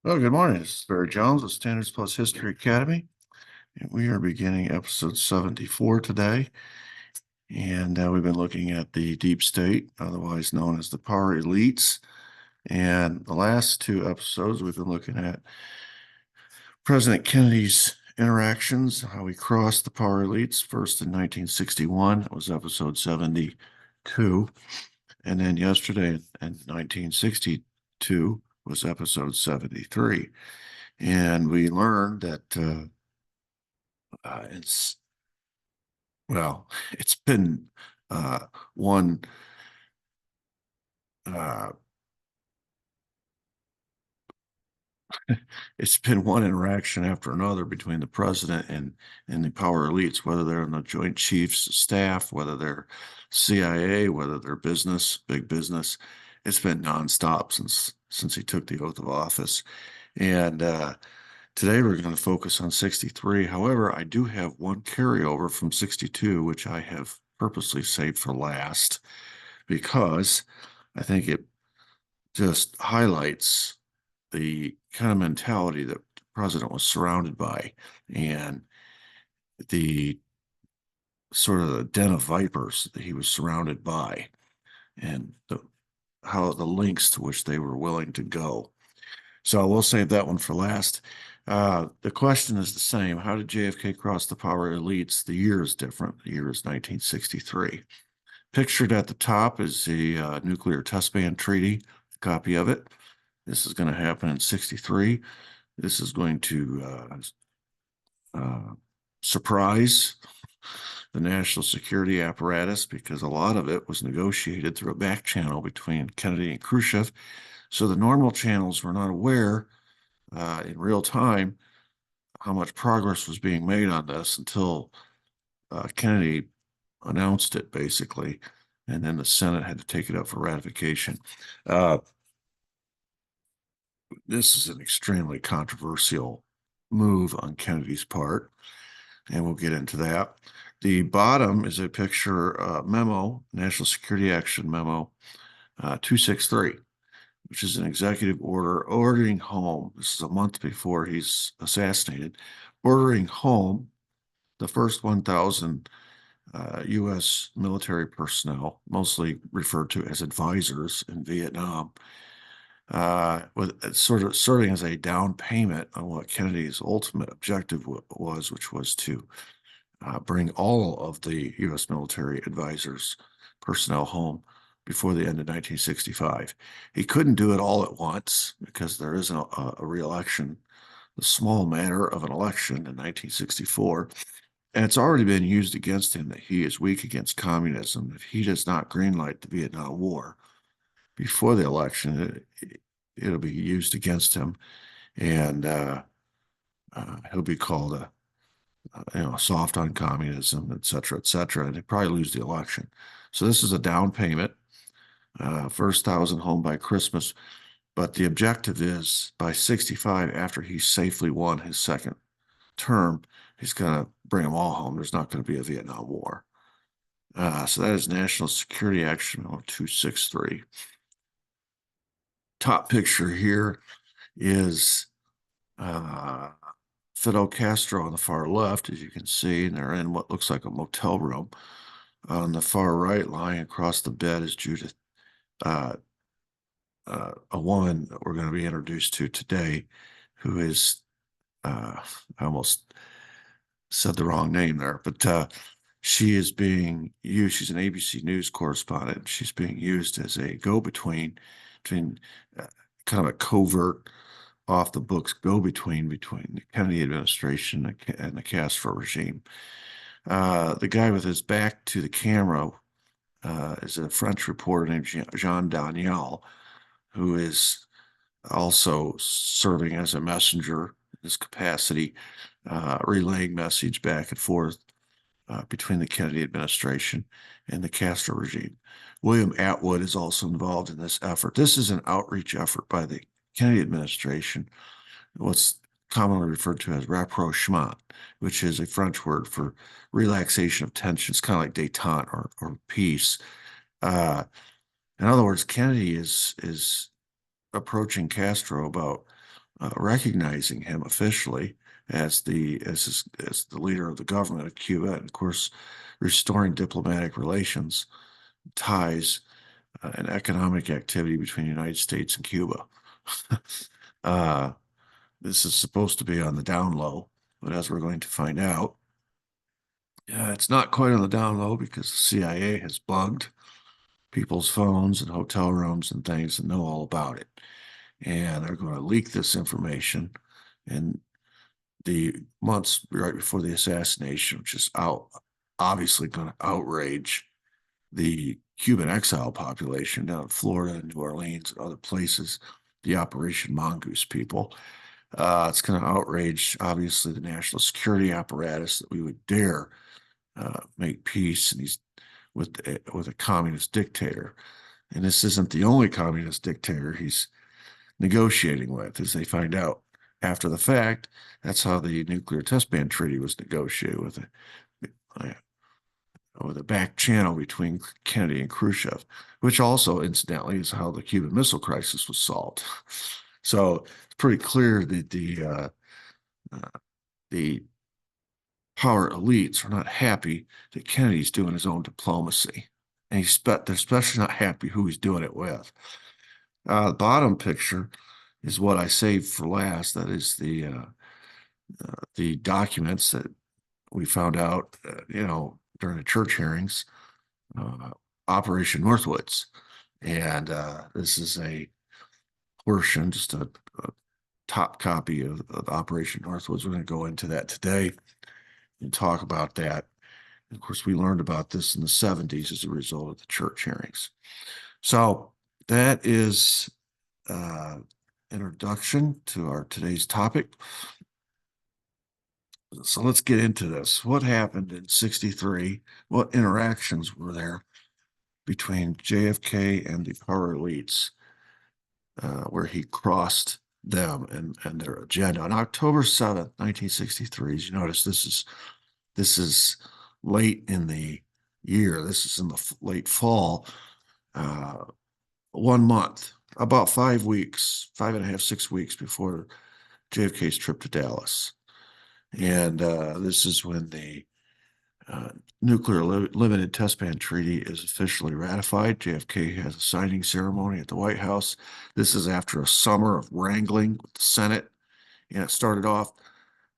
Well, good morning. This is Barry Jones of Standards Plus History Academy, and we are beginning episode 74 today. And we've been looking at the deep state, otherwise known as the power elites. And the last two episodes, we've been looking at President Kennedy's interactions, how he crossed the power elites, first in 1961. That was episode 72. And then yesterday in 1962 was episode 73. And we learned that it's well, it's been one uh, it's been one interaction after another between the president and the power elites, whether they're in the Joint Chiefs of Staff, whether they're CIA, whether they're business, big business. It's been nonstop since he took the oath of office. And today we're going to focus on 63. However, I do have one carryover from 62, which I have purposely saved for last because I think it just highlights the kind of mentality that the president was surrounded by and the sort of the den of vipers that he was surrounded by and how the lengths to which they were willing to go. So we'll save that one for last. The question is the same. How did JFK cross the power elites? The year is different. The year is 1963. Pictured at the top is the nuclear test ban treaty, a copy of it. This is going to happen in 63. This is going to surprise the national security apparatus because a lot of it was negotiated through a back channel between Kennedy and Khrushchev. So the normal channels were not aware in real time how much progress was being made on this until Kennedy announced it, basically, and then the Senate had to take it up for ratification. This is an extremely controversial move on Kennedy's part, and we'll get into that. The bottom is a picture memo, National Security Action Memo 263, which is an executive order ordering home. This is a month before he's assassinated, ordering home the first 1,000 U.S. military personnel, mostly referred to as advisors in Vietnam, with sort of serving as a down payment on what Kennedy's ultimate objective was, which was to bring all of the U.S. military advisors personnel home before the end of 1965. He couldn't do it all at once because there isn't a re-election, the small matter of an election in 1964. And it's already been used against him that he is weak against communism. If he does not greenlight the Vietnam War before the election, it'll be used against him, and he'll be called soft on communism, et cetera, and he'd probably lose the election. So this is a down payment, first 1,000 home by Christmas, but the objective is by 65, after he safely won his second term, he's going to bring them all home. There's not going to be a Vietnam War. So that is National Security Action 263. Top picture here is Fidel Castro on the far left, as you can see, and they're in what looks like a motel room. On the far right, lying across the bed, is Judith, a woman that we're going to be introduced to today, who is, I almost said the wrong name there, but she is being used. She's an ABC News correspondent. She's being used as a go-between between kind of a covert, off the books go-between between the Kennedy administration and the Castro regime. The guy with his back to the camera is a French reporter named Jean Daniel, who is also serving as a messenger in his capacity, relaying message back and forth between the Kennedy administration and the Castro regime. William Atwood is also involved in this effort. This is an outreach effort by the Kennedy administration, what's commonly referred to as rapprochement, which is a French word for relaxation of tensions, kind of like détente or peace. In other words, Kennedy is approaching Castro about recognizing him officially as as the leader of the government of Cuba, and of course, restoring diplomatic relations, ties, and economic activity between the United States and Cuba. uh, this is supposed to be on the down low, but as we're going to find out, it's not quite on the down low because the CIA has bugged people's phones and hotel rooms and things and know all about it. And they're going to leak this information in the months right before the assassination, which is obviously going to outrage the Cuban exile population down in Florida and New Orleans and other places, the Operation Mongoose people. It's going to outrage, obviously, the national security apparatus that we would dare make peace and he's with a communist dictator. And this isn't the only communist dictator he's negotiating with, as they find out after the fact. That's how the nuclear test ban treaty was negotiated with a back channel between Kennedy and Khrushchev, which also, incidentally, is how the Cuban Missile Crisis was solved. So it's pretty clear that the power elites are not happy that Kennedy's doing his own diplomacy, and they're especially not happy who he's doing it with. The bottom picture is what I saved for last. That is the documents that we found out, during the church hearings, Operation Northwoods. And this is a portion, just a top copy of Operation Northwoods. We're going to go into that today and talk about that. And of course, we learned about this in the 70s as a result of the church hearings. So that is introduction to our today's topic. So let's get into this. What happened in 63? What interactions were there between JFK and the power elites, where he crossed them and their agenda? On October 7th, 1963, as you notice, this is late in the year. This is in the late fall. 1 month, about 5 weeks, 5.5, 6 weeks before JFK's trip to Dallas. And this is when the nuclear limited test ban treaty is officially ratified. JFK has a signing ceremony at the White House. This is after a summer of wrangling with the Senate. And it started off,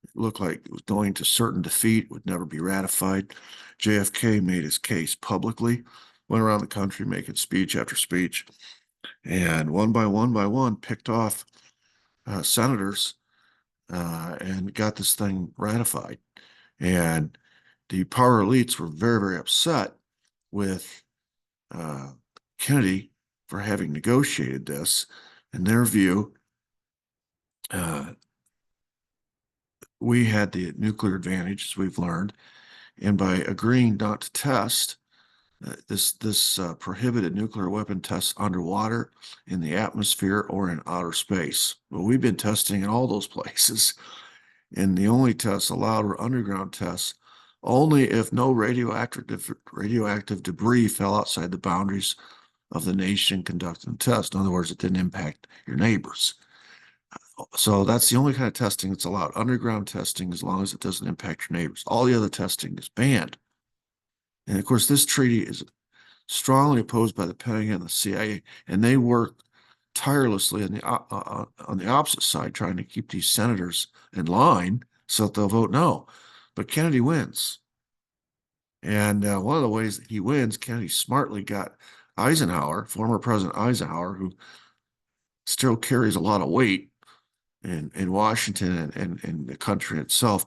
it looked like it was going to certain defeat, would never be ratified. JFK made his case publicly, went around the country making speech after speech, and one by one picked off senators and got this thing ratified. And the power elites were very, very upset with Kennedy for having negotiated this. In their view, we had the nuclear advantage, as we've learned, and by agreeing not to test, this prohibited nuclear weapon tests underwater, in the atmosphere, or in outer space. Well, we've been testing in all those places, and the only tests allowed were underground tests, only if no radioactive debris fell outside the boundaries of the nation conducting the test. In other words, it didn't impact your neighbors. So that's the only kind of testing that's allowed, underground testing, as long as it doesn't impact your neighbors. All the other testing is banned. And of course, this treaty is strongly opposed by the Pentagon and the CIA, and they work tirelessly on the opposite side, trying to keep these senators in line so that they'll vote no. But Kennedy wins. And one of the ways that he wins, Kennedy smartly got Eisenhower, former President Eisenhower, who still carries a lot of weight in Washington and the country itself.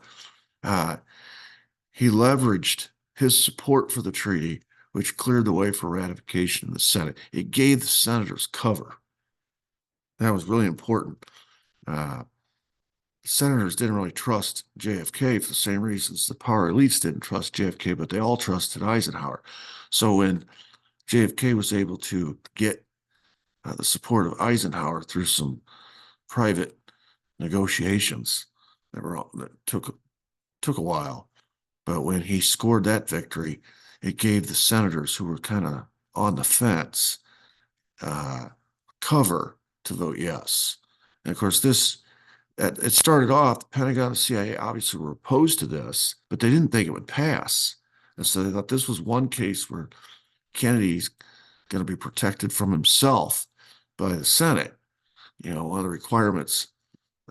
He leveraged his support for the treaty, which cleared the way for ratification in the Senate. It gave the senators cover. That was really important. Senators didn't really trust JFK for the same reasons the power elites didn't trust JFK, but they all trusted Eisenhower. So when JFK was able to get the support of Eisenhower through some private negotiations that took a while, but when he scored that victory, it gave the senators who were kind of on the fence cover to vote yes. And of course, it started off, the Pentagon and the CIA obviously were opposed to this, but they didn't think it would pass. And so they thought this was one case where Kennedy's going to be protected from himself by the Senate. One of the requirements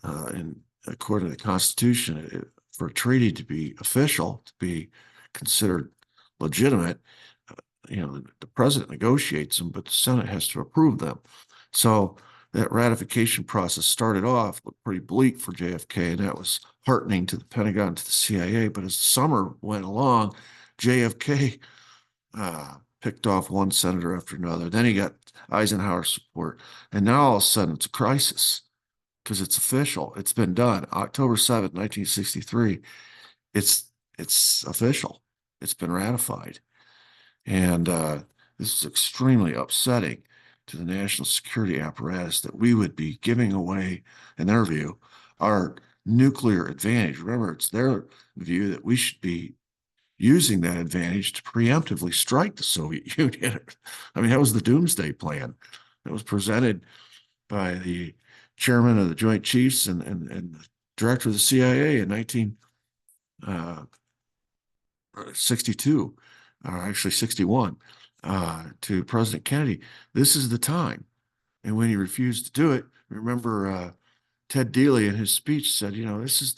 in according to the Constitution, for a treaty to be official, to be considered legitimate, the president negotiates them, but the Senate has to approve them. So that ratification process started off looked pretty bleak for JFK, and that was heartening to the Pentagon, to the CIA. But as the summer went along, JFK picked off one senator after another. Then he got Eisenhower's support, and now all of a sudden it's a crisis because it's official. It's been done. October 7th, 1963. It's official. It's been ratified. And this is extremely upsetting to the national security apparatus that we would be giving away, in their view, our nuclear advantage. Remember, it's their view that we should be using that advantage to preemptively strike the Soviet Union. I mean, that was the doomsday plan that was presented by the chairman of the Joint Chiefs and the director of the CIA in 1962, or actually 61, to President Kennedy. This is the time. And when he refused to do it, remember Ted Dealey in his speech said,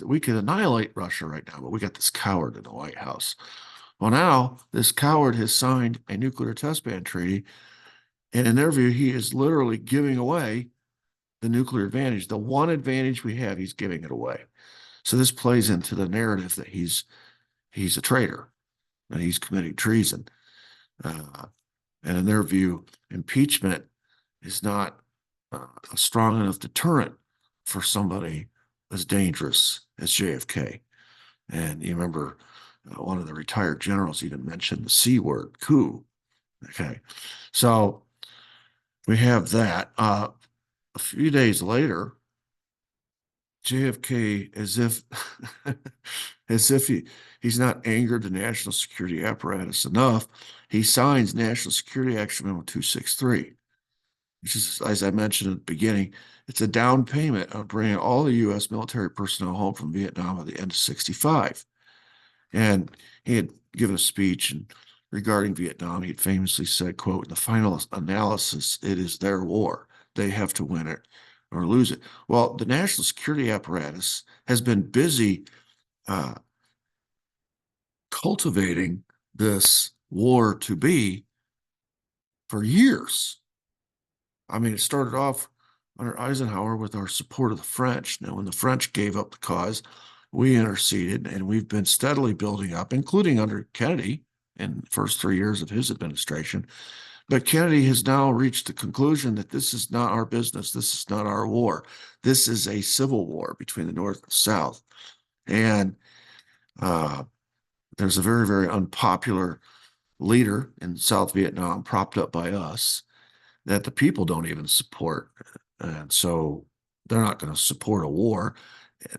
we could annihilate Russia right now, but we got this coward in the White House. Well, now this coward has signed a nuclear test ban treaty. And in their view, he is literally giving away the nuclear advantage. The one advantage we have, he's giving it away. So this plays into the narrative that he's a traitor, and he's committing treason. And in their view, impeachment is not a strong enough deterrent for somebody as dangerous as JFK. And you remember one of the retired generals even mentioned the C word, coup. Okay. So we have that. A few days later, JFK, as if he's not angered the national security apparatus enough, he signs National Security Action Memo 263, which is, as I mentioned at the beginning, it's a down payment on bringing all the U.S. military personnel home from Vietnam at the end of 65. And he had given a speech regarding Vietnam. He had famously said, quote, "In the final analysis, it is their war. They have to win it or lose it." Well, the national security apparatus has been busy cultivating this war to be for years. I mean, it started off under Eisenhower with our support of the French. Now, when the French gave up the cause, we interceded, and we've been steadily building up, including under Kennedy in the first 3 years of his administration. But Kennedy has now reached the conclusion that this is not our business. This is not our war. This is a civil war between the North and the South. And there's a very, very unpopular leader in South Vietnam, propped up by us, that the people don't even support. And so they're not going to support a war.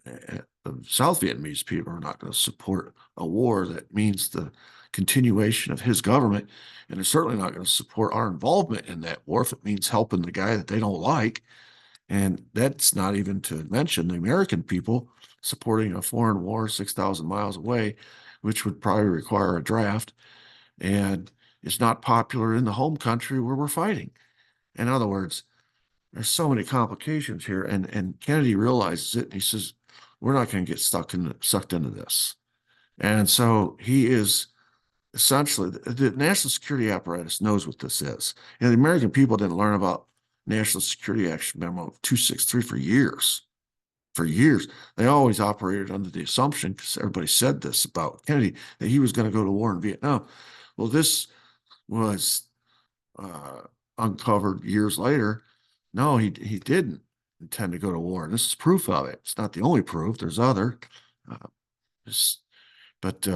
The South Vietnamese people are not going to support a war that means the continuation of his government. And they're certainly not going to support our involvement in that war if it means helping the guy that they don't like. And that's not even to mention the American people supporting a foreign war 6,000 miles away, which would probably require a draft. And it's not popular in the home country where we're fighting. In other words, there's so many complications here. And Kennedy realizes it, and he says, we're not going to get sucked into this. And so he is essentially, the national security apparatus knows what this is. And the American people didn't learn about National Security Action Memo 263 for years. For years, they always operated under the assumption, because everybody said this about Kennedy, that he was going to go to war in Vietnam. Well, this was uncovered years later. No, he didn't intend to go to war. And this is proof of it. It's not the only proof. There's other. But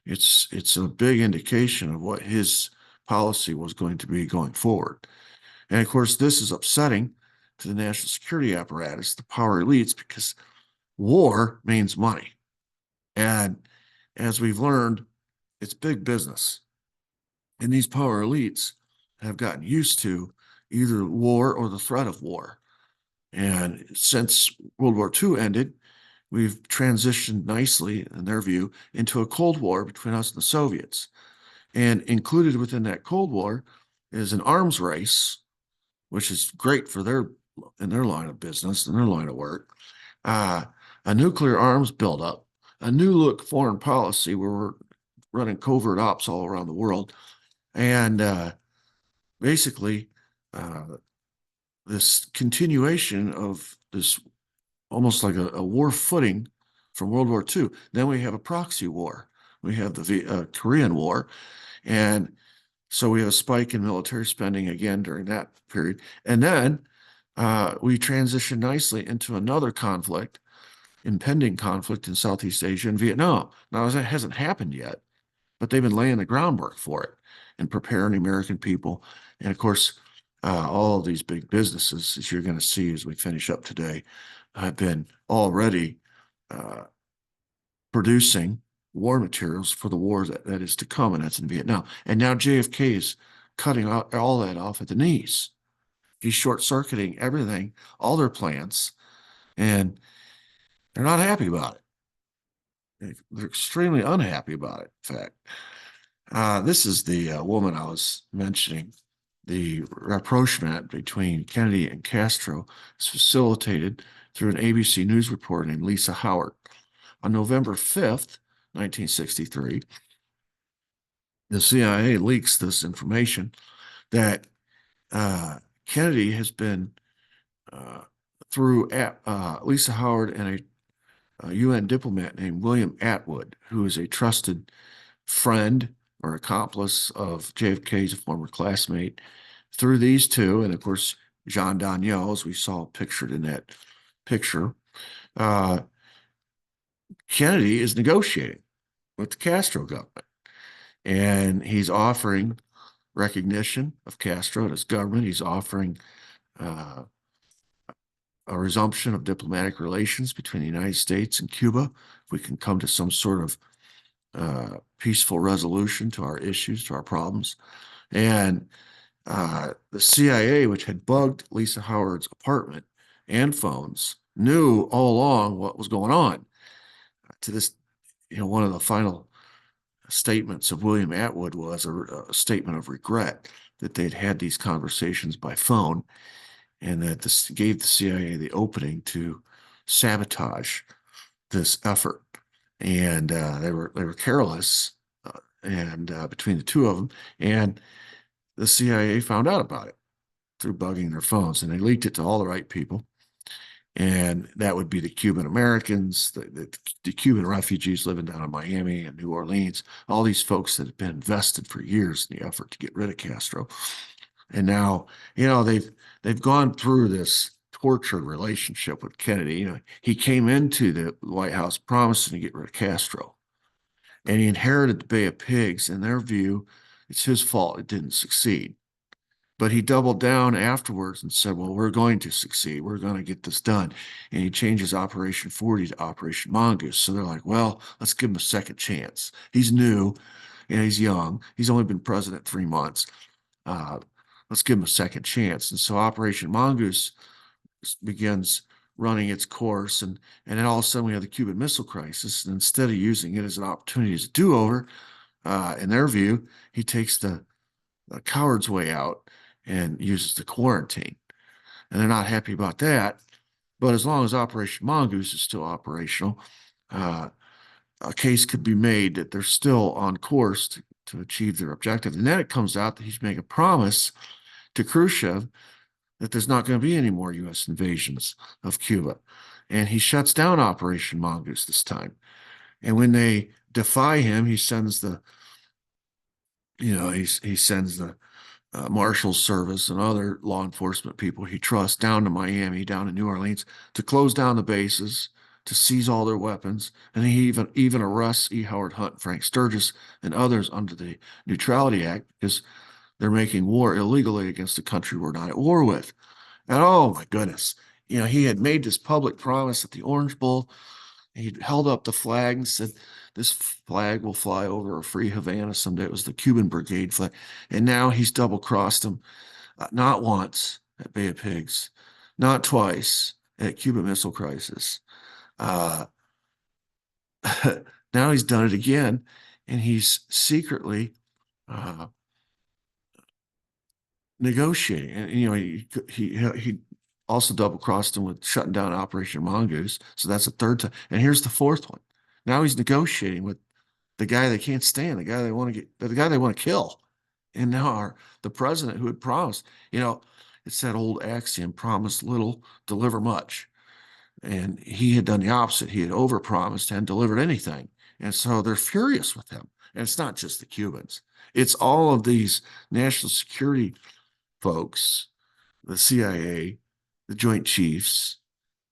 it's a big indication of what his policy was going to be going forward. And of course, this is upsetting to the national security apparatus, the power elites, because war means money. And as we've learned, it's big business. And these power elites have gotten used to either war or the threat of war. And since World War II ended, we've transitioned nicely, in their view, into a Cold War between us and the Soviets. And included within that Cold War is an arms race, which is great for in their line of business, in their line of work, uh, a nuclear arms buildup, a new look foreign policy where we're running covert ops all around the world, and basically uh, this continuation of this almost like a war footing from World War II. Then we have a proxy war. We have the Korean War, and so we have a spike in military spending again during that period. And then we transition nicely into another conflict, impending conflict in Southeast Asia and Vietnam. Now, that hasn't happened yet, but they've been laying the groundwork for it and preparing the American people. And of course, all of these big businesses, as you're going to see as we finish up today, have been already uh, producing war materials for the war that is to come, and that's in Vietnam. And now JFK is cutting all that off at the knees. He's short-circuiting everything, all their plans, and they're not happy about it. They're extremely unhappy about it, in fact. This is the woman I was mentioning. The rapprochement between Kennedy and Castro is facilitated through an ABC News reporter named Lisa Howard. On November 5th, 1963, the CIA leaks this information that Kennedy has been, through Lisa Howard and a UN diplomat named William Atwood, who is a trusted friend or accomplice of JFK's, a former classmate. Through these two, and of course, Jean Daniel, as we saw pictured in that picture, uh, Kennedy is negotiating with the Castro government. And he's offering recognition of Castro and his government. He's offering uh, a resumption of diplomatic relations between the United States and Cuba. If we can come to some sort of peaceful resolution to our issues, to our problems. And the CIA, which had bugged Lisa Howard's apartment and phones, knew all along what was going on. To this, one of the final statements of William Atwood was a statement of regret that they'd had these conversations by phone, and that this gave the CIA the opening to sabotage this effort. And they were careless, and between the two of them, and the CIA found out about it through bugging their phones, and they leaked it to all the right people. And that would be the Cuban Americans, the Cuban refugees living down in Miami and New Orleans, all these folks that have been invested for years in the effort to get rid of Castro. And now, they've gone through this tortured relationship with Kennedy. He came into the White House promising to get rid of Castro, and he inherited the Bay of Pigs. In their view, it's his fault it didn't succeed. But he doubled down afterwards and said, well, we're going to succeed. We're going to get this done. And he changes Operation 40 to Operation Mongoose. So they're like, well, let's give him a second chance. He's new and he's young. He's only been president 3 months. Let's give him a second chance. And so Operation Mongoose begins running its course. And then all of a sudden we have the Cuban Missile Crisis. And instead of using it as an opportunity as a do-over, in their view, he takes the coward's way out and uses the quarantine. And they're not happy about that. But as long as Operation Mongoose is still operational, a case could be made that they're still on course to achieve their objective. And then it comes out that he's making a promise to Khrushchev that there's not going to be any more U.S. invasions of Cuba. And he shuts down Operation Mongoose this time. And when they defy him, he sends the Marshals Service and other law enforcement people he trusts down to Miami, down to New Orleans, to close down the bases, to seize all their weapons. And he even arrests E. Howard Hunt, Frank Sturgis, and others under the Neutrality Act because they're making war illegally against a country we're not at war with. And oh my goodness, he had made this public promise at the Orange Bowl. He held up the flag and said, this flag will fly over a free Havana someday. It was the Cuban Brigade flag. And now he's double-crossed him, not once at Bay of Pigs, not twice at Cuban Missile Crisis. Uh, now he's done it again, and he's secretly uh, negotiating. And he also double crossed him with shutting down Operation Mongoose. So that's the third time. And here's the fourth one. Now he's negotiating with the guy they can't stand, the guy they want to kill. And now the president who had promised, it's that old axiom: promise little, deliver much. And he had done the opposite. He had overpromised, hadn't delivered anything. And so they're furious with him. And it's not just the Cubans. It's all of these national security folks, the CIA, the Joint Chiefs.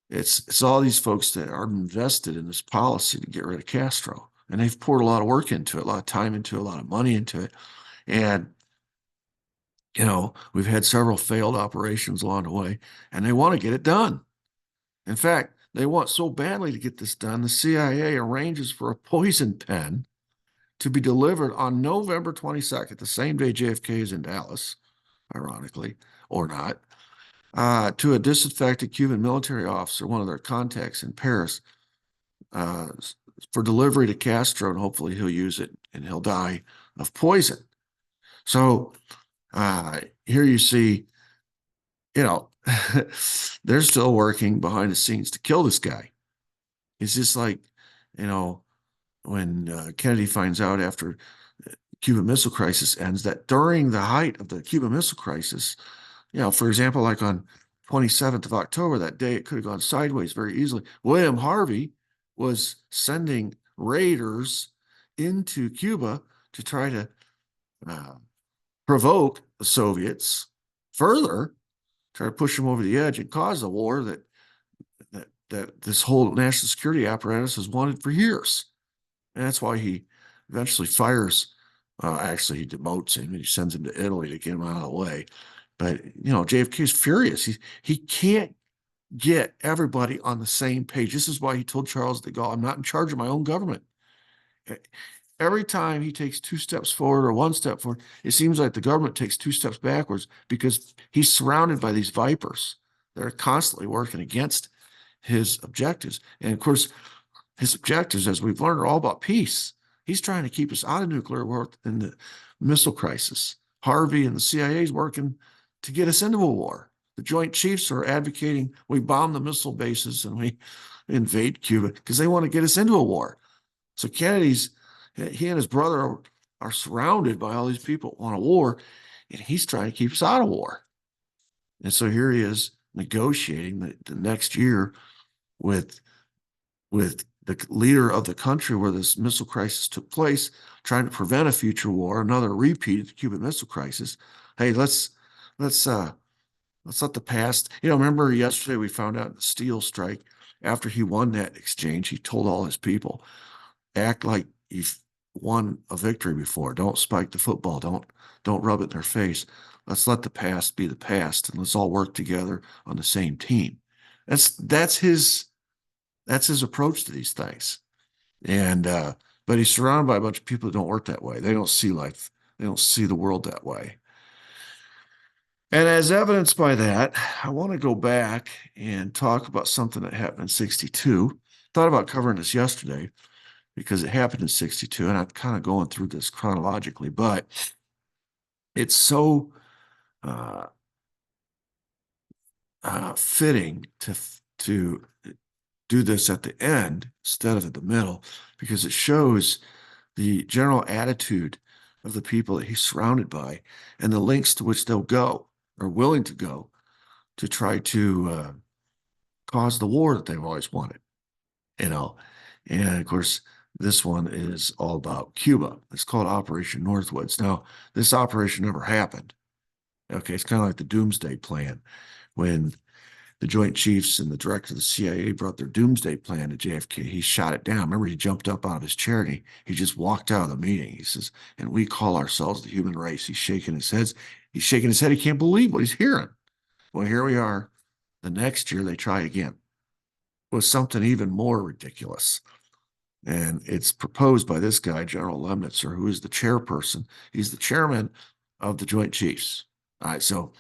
It's all these folks that are invested in this policy to get rid of Castro. And they've poured a lot of work into it, a lot of time into it, a lot of money into it. And, we've had several failed operations along the way, and they want to get it done. In fact, they want so badly to get this done, the CIA arranges for a poison pen to be delivered on November 22nd, the same day JFK is in Dallas, ironically, or not, to a disaffected Cuban military officer, one of their contacts in Paris, uh, for delivery to Castro, and hopefully he'll use it and he'll die of poison. So here you see, they're still working behind the scenes to kill this guy. It's just like, when Kennedy finds out after Cuban Missile Crisis ends that during the height of the Cuban Missile Crisis, for example, like on 27th of October, that day it could have gone sideways very easily. William Harvey was sending raiders into Cuba to try to provoke the Soviets further, try to push them over the edge and cause a war that this whole national security apparatus has wanted for years. And that's why he eventually fires. Actually, he demotes him and he sends him to Italy to get him out of the way. But JFK is furious. He can't get everybody on the same page. This is why he told Charles de Gaulle, "I'm not in charge of my own government." Every time he takes two steps forward or one step forward, it seems like the government takes two steps backwards because he's surrounded by these vipers that are constantly working against his objectives. And of course, his objectives, as we've learned, are all about peace. He's trying to keep us out of nuclear war in the missile crisis. Harvey and the CIA is working to get us into a war. The Joint Chiefs are advocating we bomb the missile bases and we invade Cuba because they want to get us into a war. So he and his brother are surrounded by all these people who want a war, and he's trying to keep us out of war. And so here he is negotiating the next year with the leader of the country where this missile crisis took place, trying to prevent a future war, another repeat of the Cuban Missile Crisis. Hey, let's let the past. Remember yesterday we found out the steel strike. After he won that exchange, he told all his people, act like you've won a victory before. Don't spike the football. Don't rub it in their face. Let's let the past be the past, and let's all work together on the same team. That's his approach to these things. And but he's surrounded by a bunch of people that don't work that way. They don't see life. They don't see the world that way. And as evidenced by that, I want to go back and talk about something that happened in 62. Thought about covering this yesterday because it happened in 62, and I'm kind of going through this chronologically, but it's so fitting to do this at the end instead of at the middle, because it shows the general attitude of the people that he's surrounded by and the lengths to which they'll go or willing to go to try to cause the war that they've always wanted, And of course, this one is all about Cuba. It's called Operation Northwoods. Now, this operation never happened. Okay, it's kind of like the Doomsday Plan. When the Joint Chiefs and the director of the CIA brought their Doomsday Plan to JFK, he shot it down. Remember, he jumped up out of his chair and he just walked out of the meeting. He says, "And we call ourselves the human race." He's shaking his head. He's shaking his head. He can't believe what he's hearing. Well, here we are. The next year, they try again with something even more ridiculous. And it's proposed by this guy, General Lemnitzer, who is the chairperson. He's the chairman of the Joint Chiefs. All right, so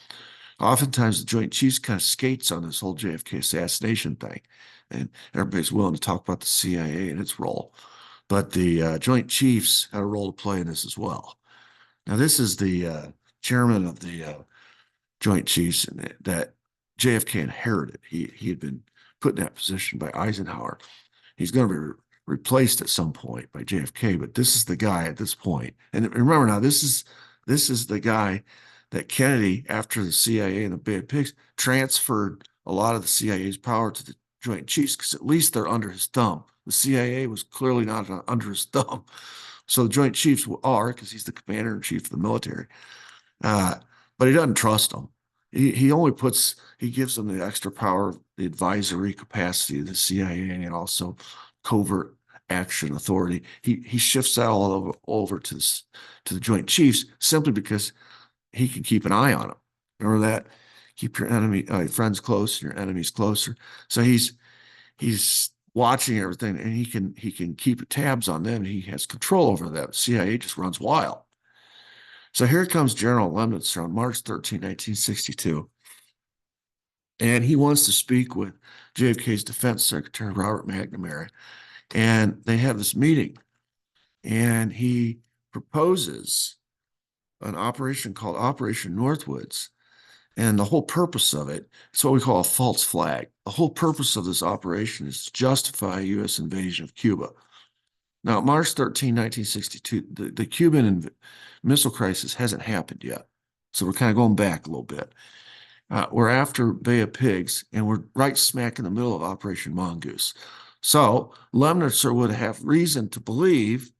Oftentimes, the Joint Chiefs kind of skates on this whole JFK assassination thing, and everybody's willing to talk about the CIA and its role. But the Joint Chiefs had a role to play in this as well. Now, this is the chairman of the Joint Chiefs and that JFK inherited. He had been put in that position by Eisenhower. He's going to be replaced at some point by JFK, but this is the guy at this point. And remember now, this is the guy that Kennedy, after the CIA and the Bay of Pigs, transferred a lot of the CIA's power to the Joint Chiefs because at least they're under his thumb. The CIA was clearly not under his thumb. So the Joint Chiefs are, because he's the commander in chief of the military. Uh, but he doesn't trust them. He gives them the extra power, the advisory capacity of the CIA, and also covert action authority. He shifts that all over to the Joint Chiefs simply because he can keep an eye on them. Remember that? Keep your friends close, and your enemies closer. So he's watching everything, and he can keep tabs on them. He has control over them. CIA just runs wild. So here comes General Lemnitzer on March 13, 1962, and he wants to speak with JFK's Defense Secretary, Robert McNamara, and they have this meeting, and he proposes an operation called Operation Northwoods. And the whole purpose of it is what we call a false flag. The whole purpose of this operation is to justify a U.S. invasion of Cuba. Now, March 13, 1962, the Cuban Missile Crisis hasn't happened yet. So we're kind of going back a little bit. We're after Bay of Pigs, and we're right smack in the middle of Operation Mongoose. So Lemnitzer would have reason to believe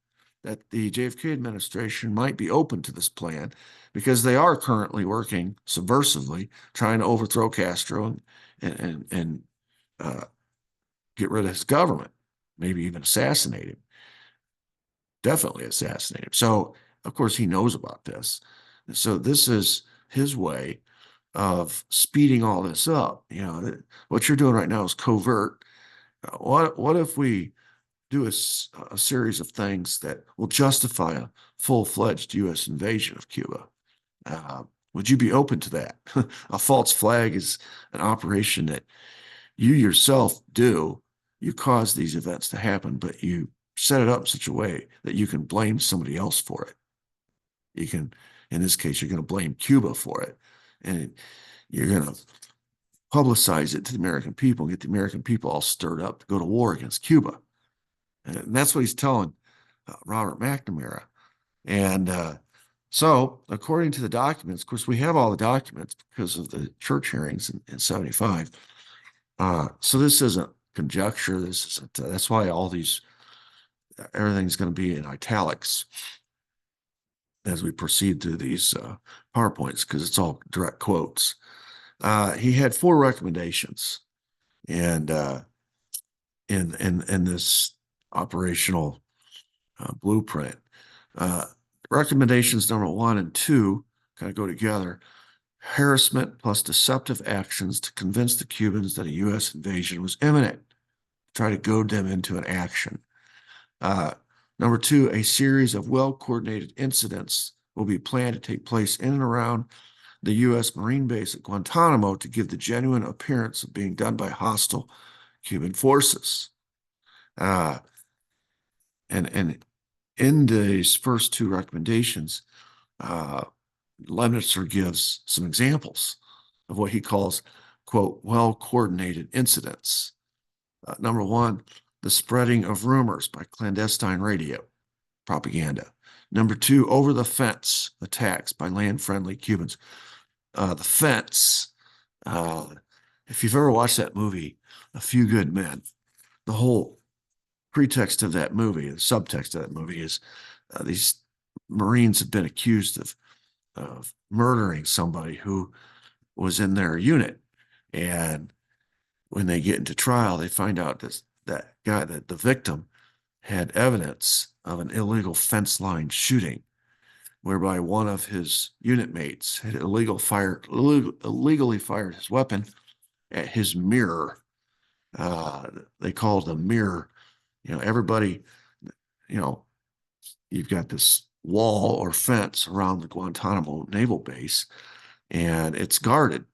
that the JFK administration might be open to this plan because they are currently working subversively, trying to overthrow Castro and get rid of his government, maybe even assassinate him. Definitely assassinate him. So, of course, he knows about this. So this is his way of speeding all this up. What you're doing right now is covert. What if we do a series of things that will justify a full-fledged U.S. invasion of Cuba? Would you be open to that? A false flag is an operation that you yourself do. You cause these events to happen, but you set it up in such a way that you can blame somebody else for it. You can, in this case, you're going to blame Cuba for it. And you're going to publicize it to the American people and get the American people all stirred up to go to war against Cuba. And that's what he's telling Robert McNamara. And so, according to the documents, of course, we have all the documents because of the church hearings in 75. So this isn't conjecture. This isn't, that's why everything's going to be in italics as we proceed through these PowerPoints because it's all direct quotes. He had 4 recommendations, and in this operational blueprint. Recommendations number 1 and 2 kind of go together. Harassment plus deceptive actions to convince the Cubans that a U.S. invasion was imminent. Try to goad them into an action. Number 2, a series of well-coordinated incidents will be planned to take place in and around the U.S. Marine base at Guantanamo to give the genuine appearance of being done by hostile Cuban forces. And in these first 2 recommendations, Lemnitzer gives some examples of what he calls, quote, well-coordinated incidents. Number 1, the spreading of rumors by clandestine radio propaganda. Number 2, over-the-fence attacks by land-friendly Cubans. The fence, if you've ever watched that movie, A Few Good Men, the whole pretext of that movie, the subtext of that movie is these Marines have been accused of murdering somebody who was in their unit. And when they get into trial, they find out that the victim had evidence of an illegal fence line shooting, whereby one of his unit mates had illegally fired his weapon at his mirror. They call it a mirror. Everybody, you've got this wall or fence around the Guantanamo naval base. and it's guarded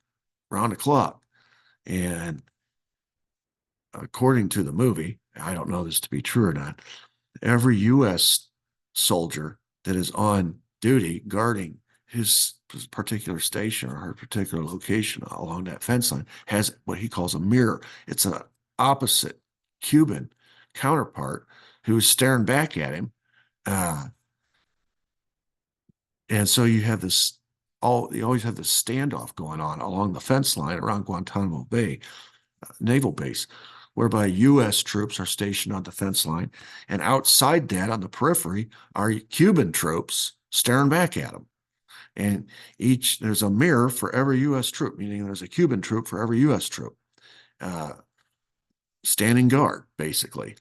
around the clock. And according to the movie, I don't know this to be true or not, every U.S. soldier that is on duty guarding his particular station or her particular location along that fence line has what he calls a mirror. It's an opposite Cuban counterpart who's staring back at him. Uh, and so you always have this standoff going on along the fence line around Guantanamo Bay naval base, whereby U.S. troops are stationed on the fence line, and outside that, on the periphery, are Cuban troops staring back at them. And there's a mirror for every U.S. troop, meaning there's a Cuban troop for every U.S. troop, uh, standing guard, basically.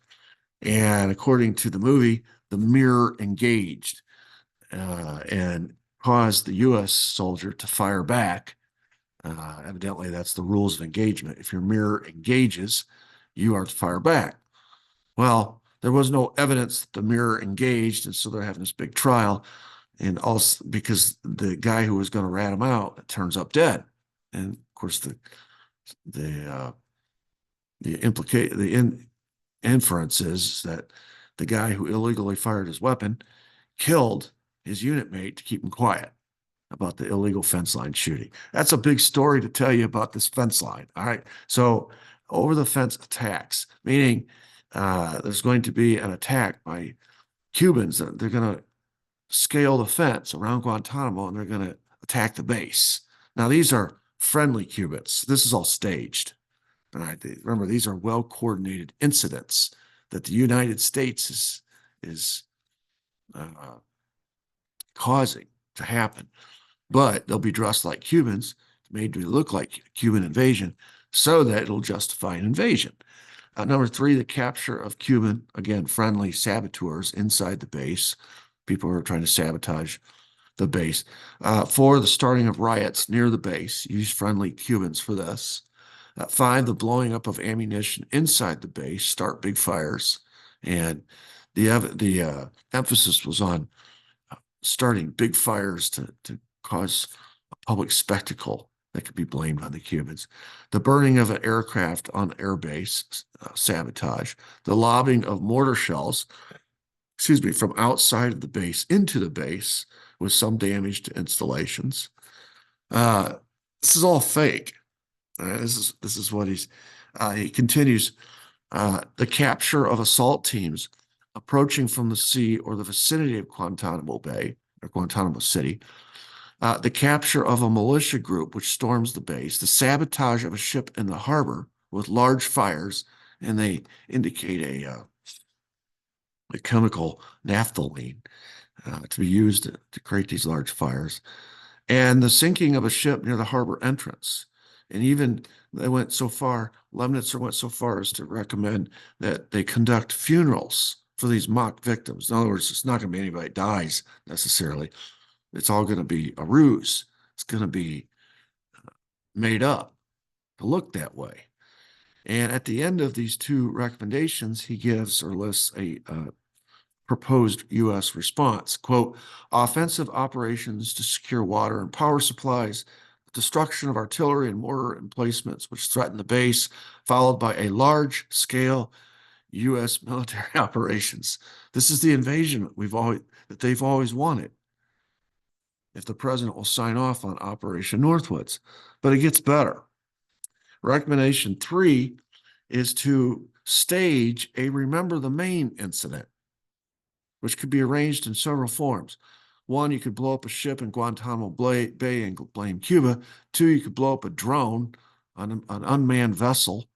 And according to the movie, the mirror engaged and caused the U.S. soldier to fire back. Evidently, that's the rules of engagement. If your mirror engages, you are to fire back. Well, there was no evidence that the mirror engaged, and so they're having this big trial. And also because the guy who was going to rat him out turns up dead, and of course the inference is that the guy who illegally fired his weapon killed his unit mate to keep him quiet about the illegal fence line shooting. That's a big story to tell you about this fence line. All right. So over the fence attacks, meaning there's going to be an attack by Cubans. They're going to scale the fence around Guantanamo and they're going to attack the base. Now, these are friendly Cubans. This is all staged. All right. Remember, these are well-coordinated incidents that the United States is causing to happen. But they'll be dressed like Cubans, made to look like Cuban invasion, so that it'll justify an invasion. Number three, the capture of Cuban, again, friendly saboteurs inside the base. People are trying to sabotage the base. Four, the starting of riots near the base. Use friendly Cubans for this. Five, the blowing up of ammunition inside the base. Start big fires. And the emphasis was on starting big fires to cause a public spectacle that could be blamed on the Cubans. The burning of an aircraft on airbase, sabotage. The lobbing of mortar shells, from outside of the base into the base with some damage to installations. This is all fake. This is what he continues. The capture of assault teams approaching from the sea or the vicinity of Guantanamo Bay or Guantanamo City. The capture of a militia group which storms the base, the sabotage of a ship in the harbor with large fires, and they indicate a chemical naphthalene to be used to create these large fires, and the sinking of a ship near the harbor entrance. And even they went so far, Lemnitzer went so far as to recommend that they conduct funerals for these mock victims. In other words, it's not going to be anybody dies necessarily. It's all going to be a ruse. It's going to be made up to look that way. And at the end of these two recommendations, he gives or lists a proposed U.S. response. Quote, offensive operations to secure water and power supplies, destruction of artillery and mortar emplacements which threaten the base, followed by a large-scale U.S. military operations. This is the invasion that they've always wanted, if the president will sign off on Operation Northwoods. But it gets better. Recommendation 3 is to stage a Remember the Maine incident, which could be arranged in several forms. One, you could blow up a ship in Guantanamo Bay and blame Cuba. Two, you could blow up a drone on an unmanned vessel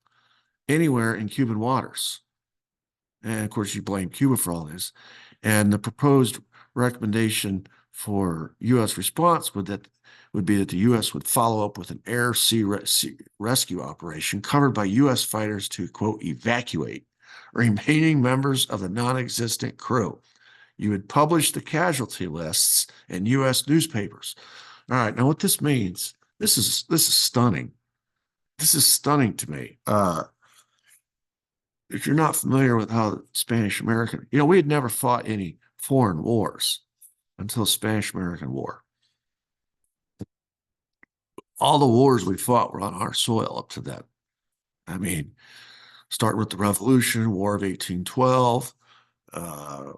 anywhere in Cuban waters. And of course, you blame Cuba for all this. And the proposed recommendation for U.S. response would be that the U.S. would follow up with an air-sea rescue operation covered by U.S. fighters to, quote, evacuate remaining members of the non-existent crew. You would publish the casualty lists in U.S. newspapers. All right, now what this means, this is stunning. This is stunning to me. If you're not familiar with how the Spanish-American, we had never fought any foreign wars until the Spanish-American War. All the wars we fought were on our soil up to then. I mean, start with the Revolution, War of 1812, uh,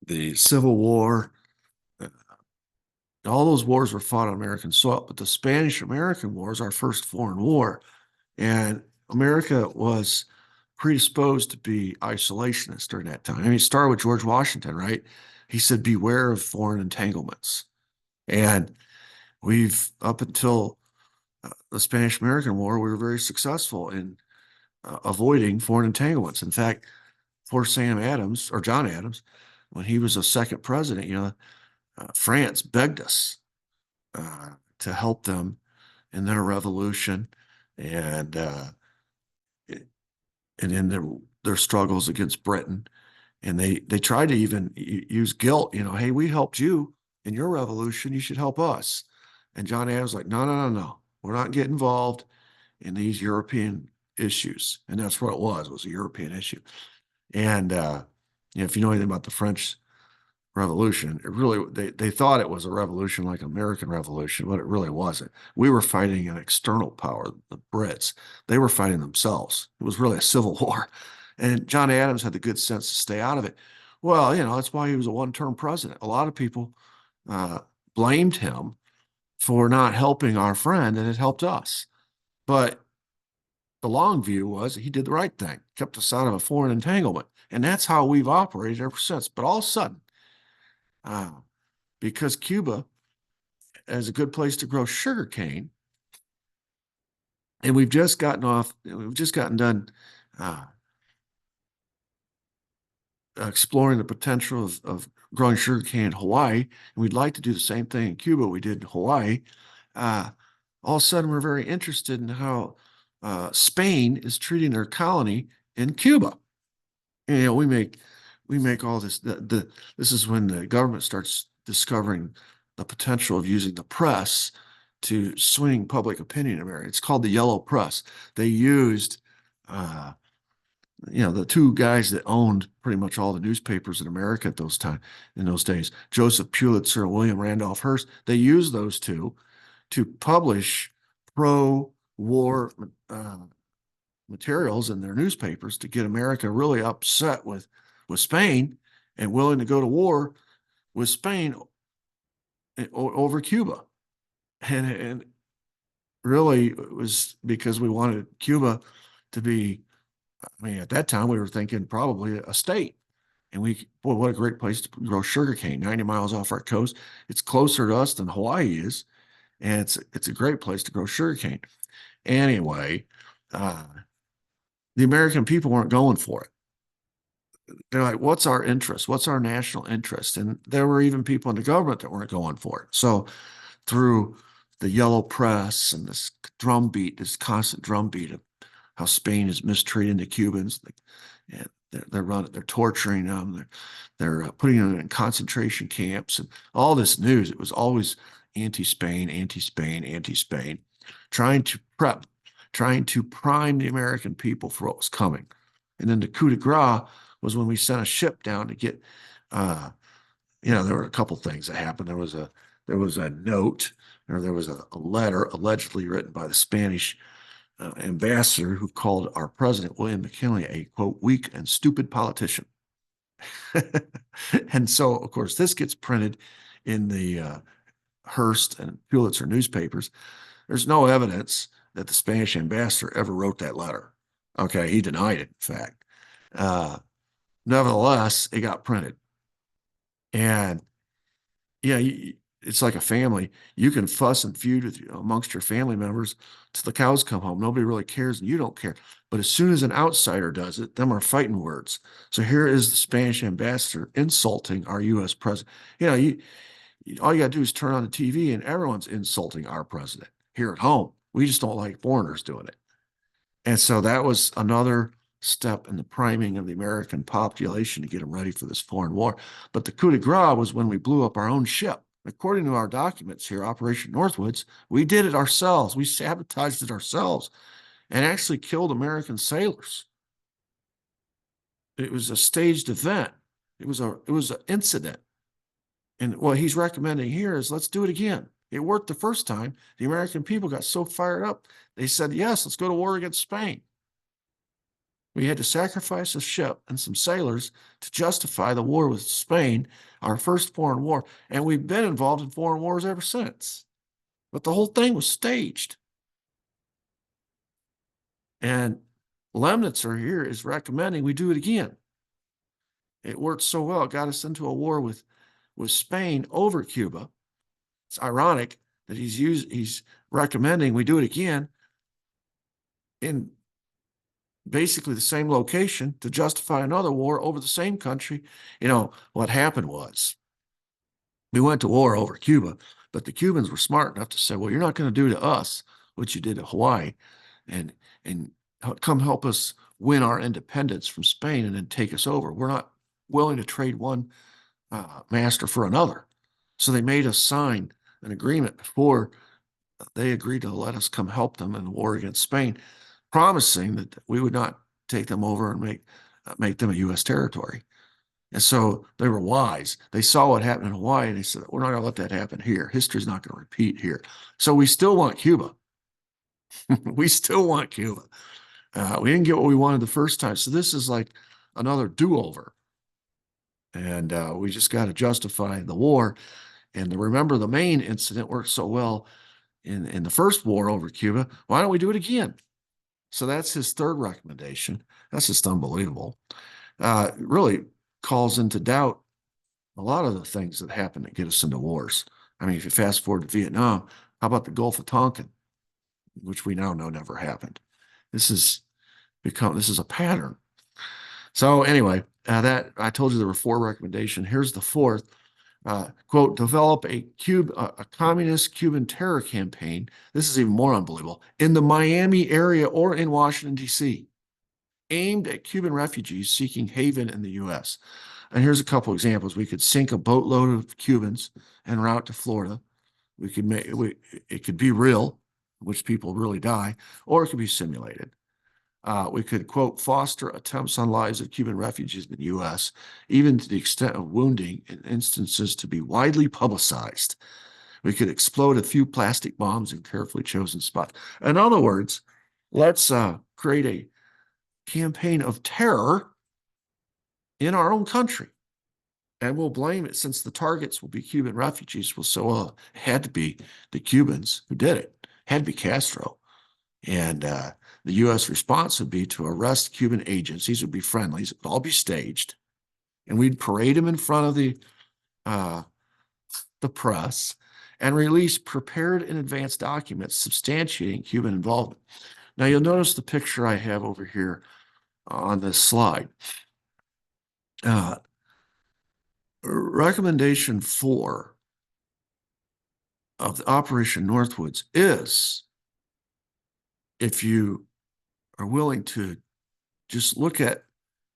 the Civil War. All those wars were fought on American soil, but the Spanish-American War is our first foreign war. And America was predisposed to be isolationist during that time. I mean, it started with George Washington, right? He said, beware of foreign entanglements. And we've, up until the Spanish-American War, we were very successful in avoiding foreign entanglements. In fact, poor Sam Adams, or John Adams, when he was a second president, France begged us to help them in their revolution and in their struggles against Britain. And they tried to even use guilt, hey, we helped you in your revolution, you should help us. And John Adams was like, no, no, no, no, we're not getting involved in these European issues. And that's what it was a European issue. And if you know anything about the French Revolution, it really they thought it was a revolution like American Revolution, but it really wasn't. We were fighting an external power, the Brits. They were fighting themselves. It was really a civil war. And John Adams had the good sense to stay out of it. Well, that's why he was a one-term president. A lot of people uh, blamed him for not helping our friend that had helped us. But the long view was he did the right thing, kept us out of a foreign entanglement. And that's how we've operated ever since. But all of a sudden, uh, because Cuba is a good place to grow sugar cane, and we've just gotten done uh, exploring the potential of growing sugar cane in Hawaii, and we'd like to do the same thing in Cuba we did in Hawaii. Uh, all of a sudden, we're very interested in how Spain is treating their colony in Cuba. And, we make all this. This is when the government starts discovering the potential of using the press to swing public opinion in America. It's called the Yellow Press. They used uh, the two guys that owned pretty much all the newspapers in America at in those days, Joseph Pulitzer and William Randolph Hearst. They used those two to publish pro-war materials in their newspapers to get America really upset with Spain and willing to go to war with Spain over Cuba. And really it was because we wanted Cuba to be, I mean, at that time we were thinking probably a state. And boy, what a great place to grow sugarcane, 90 miles off our coast. It's closer to us than Hawaii is. And it's a great place to grow sugarcane. Anyway, the American people weren't going for it. They're like, what's our interest? What's our national interest? And there were even people in the government that weren't going for it. So through the yellow press and this drumbeat, this constant drumbeat of how Spain is mistreating the Cubans, they're torturing them, they're putting them in concentration camps, and all this news. It was always anti-Spain, anti-Spain, anti-Spain, trying to prime the American people for what was coming. And then the coup de grace was when we sent a ship down to get, there were a couple things that happened. There was a note, or there was a letter allegedly written by the Spanish ambassador who called our president, William McKinley, a quote, weak and stupid politician. And so, of course, this gets printed in the Hearst and Pulitzer newspapers. There's no evidence that the Spanish ambassador ever wrote that letter. Okay, he denied it, in fact. Nevertheless, it got printed. And yeah, it's like a family. You can fuss and feud amongst your family members till the cows come home. Nobody really cares, and you don't care. But as soon as an outsider does it, them are fighting words. So here is the Spanish ambassador insulting our U.S. president. All you got to do is turn on the TV, and everyone's insulting our president here at home. We just don't like foreigners doing it. And so that was another step in the priming of the American population to get them ready for this foreign war. But the coup de grace was when we blew up our own ship. According to our documents here, Operation Northwoods, we did it ourselves. We sabotaged it ourselves and actually killed American sailors. It was a staged event. It was an incident. And what he's recommending here is let's do it again. It worked the first time. The American people got so fired up, they said, yes, let's go to war against Spain. We had to sacrifice a ship and some sailors to justify the war with Spain, our first foreign war. And we've been involved in foreign wars ever since. But the whole thing was staged. And Lemnitzer here is recommending we do it again. It worked so well, it got us into a war with Spain over Cuba. It's ironic that he's recommending we do it again in basically the same location to justify another war over the same country. You know, what happened was we went to war over Cuba, but the Cubans were smart enough to say, well, you're not going to do to us what you did to Hawaii and come help us win our independence from Spain and then take us over. We're not willing to trade one master for another. So they made us sign an agreement before they agreed to let us come help them in the war against Spain, promising that we would not take them over and make them a U.S. territory. And so they were wise. They saw what happened in Hawaii and they said, we're not going to let that happen here. History's not going to repeat here. So we still want Cuba. We still want Cuba. We didn't get what we wanted the first time. So this is like another do-over. And we just got to justify the war. And remember, the Maine incident worked so well in the first war over Cuba. Why don't we do it again? So that's his third recommendation. That's just unbelievable. It really calls into doubt a lot of the things that happen that get us into wars. I mean, if you fast forward to Vietnam, how about the Gulf of Tonkin, which we now know never happened? This is a pattern. So anyway, that I told you there were 4 recommendations. Here's the 4th. Quote, develop a communist Cuban terror campaign. This is even more unbelievable. In the Miami area or in Washington, D.C., aimed at Cuban refugees seeking haven in the U.S. And here's a couple examples. We could sink a boatload of Cubans en route to Florida. It could be real, which people really die, or it could be simulated. We could, quote, foster attempts on lives of Cuban refugees in the U.S., even to the extent of wounding in instances to be widely publicized. We could explode a few plastic bombs in carefully chosen spots. In other words, let's create a campaign of terror in our own country. And we'll blame it, since the targets will be Cuban refugees. Well, so it had to be the Cubans who did it. It had to be Castro. And the U.S. response would be to arrest Cuban agents. These would be friendlies. It would all be staged. And we'd parade them in front of the press and release prepared in advance documents substantiating Cuban involvement. Now, you'll notice the picture I have over here on this slide. Recommendation 4 of the Operation Northwoods is, if you are willing to just look at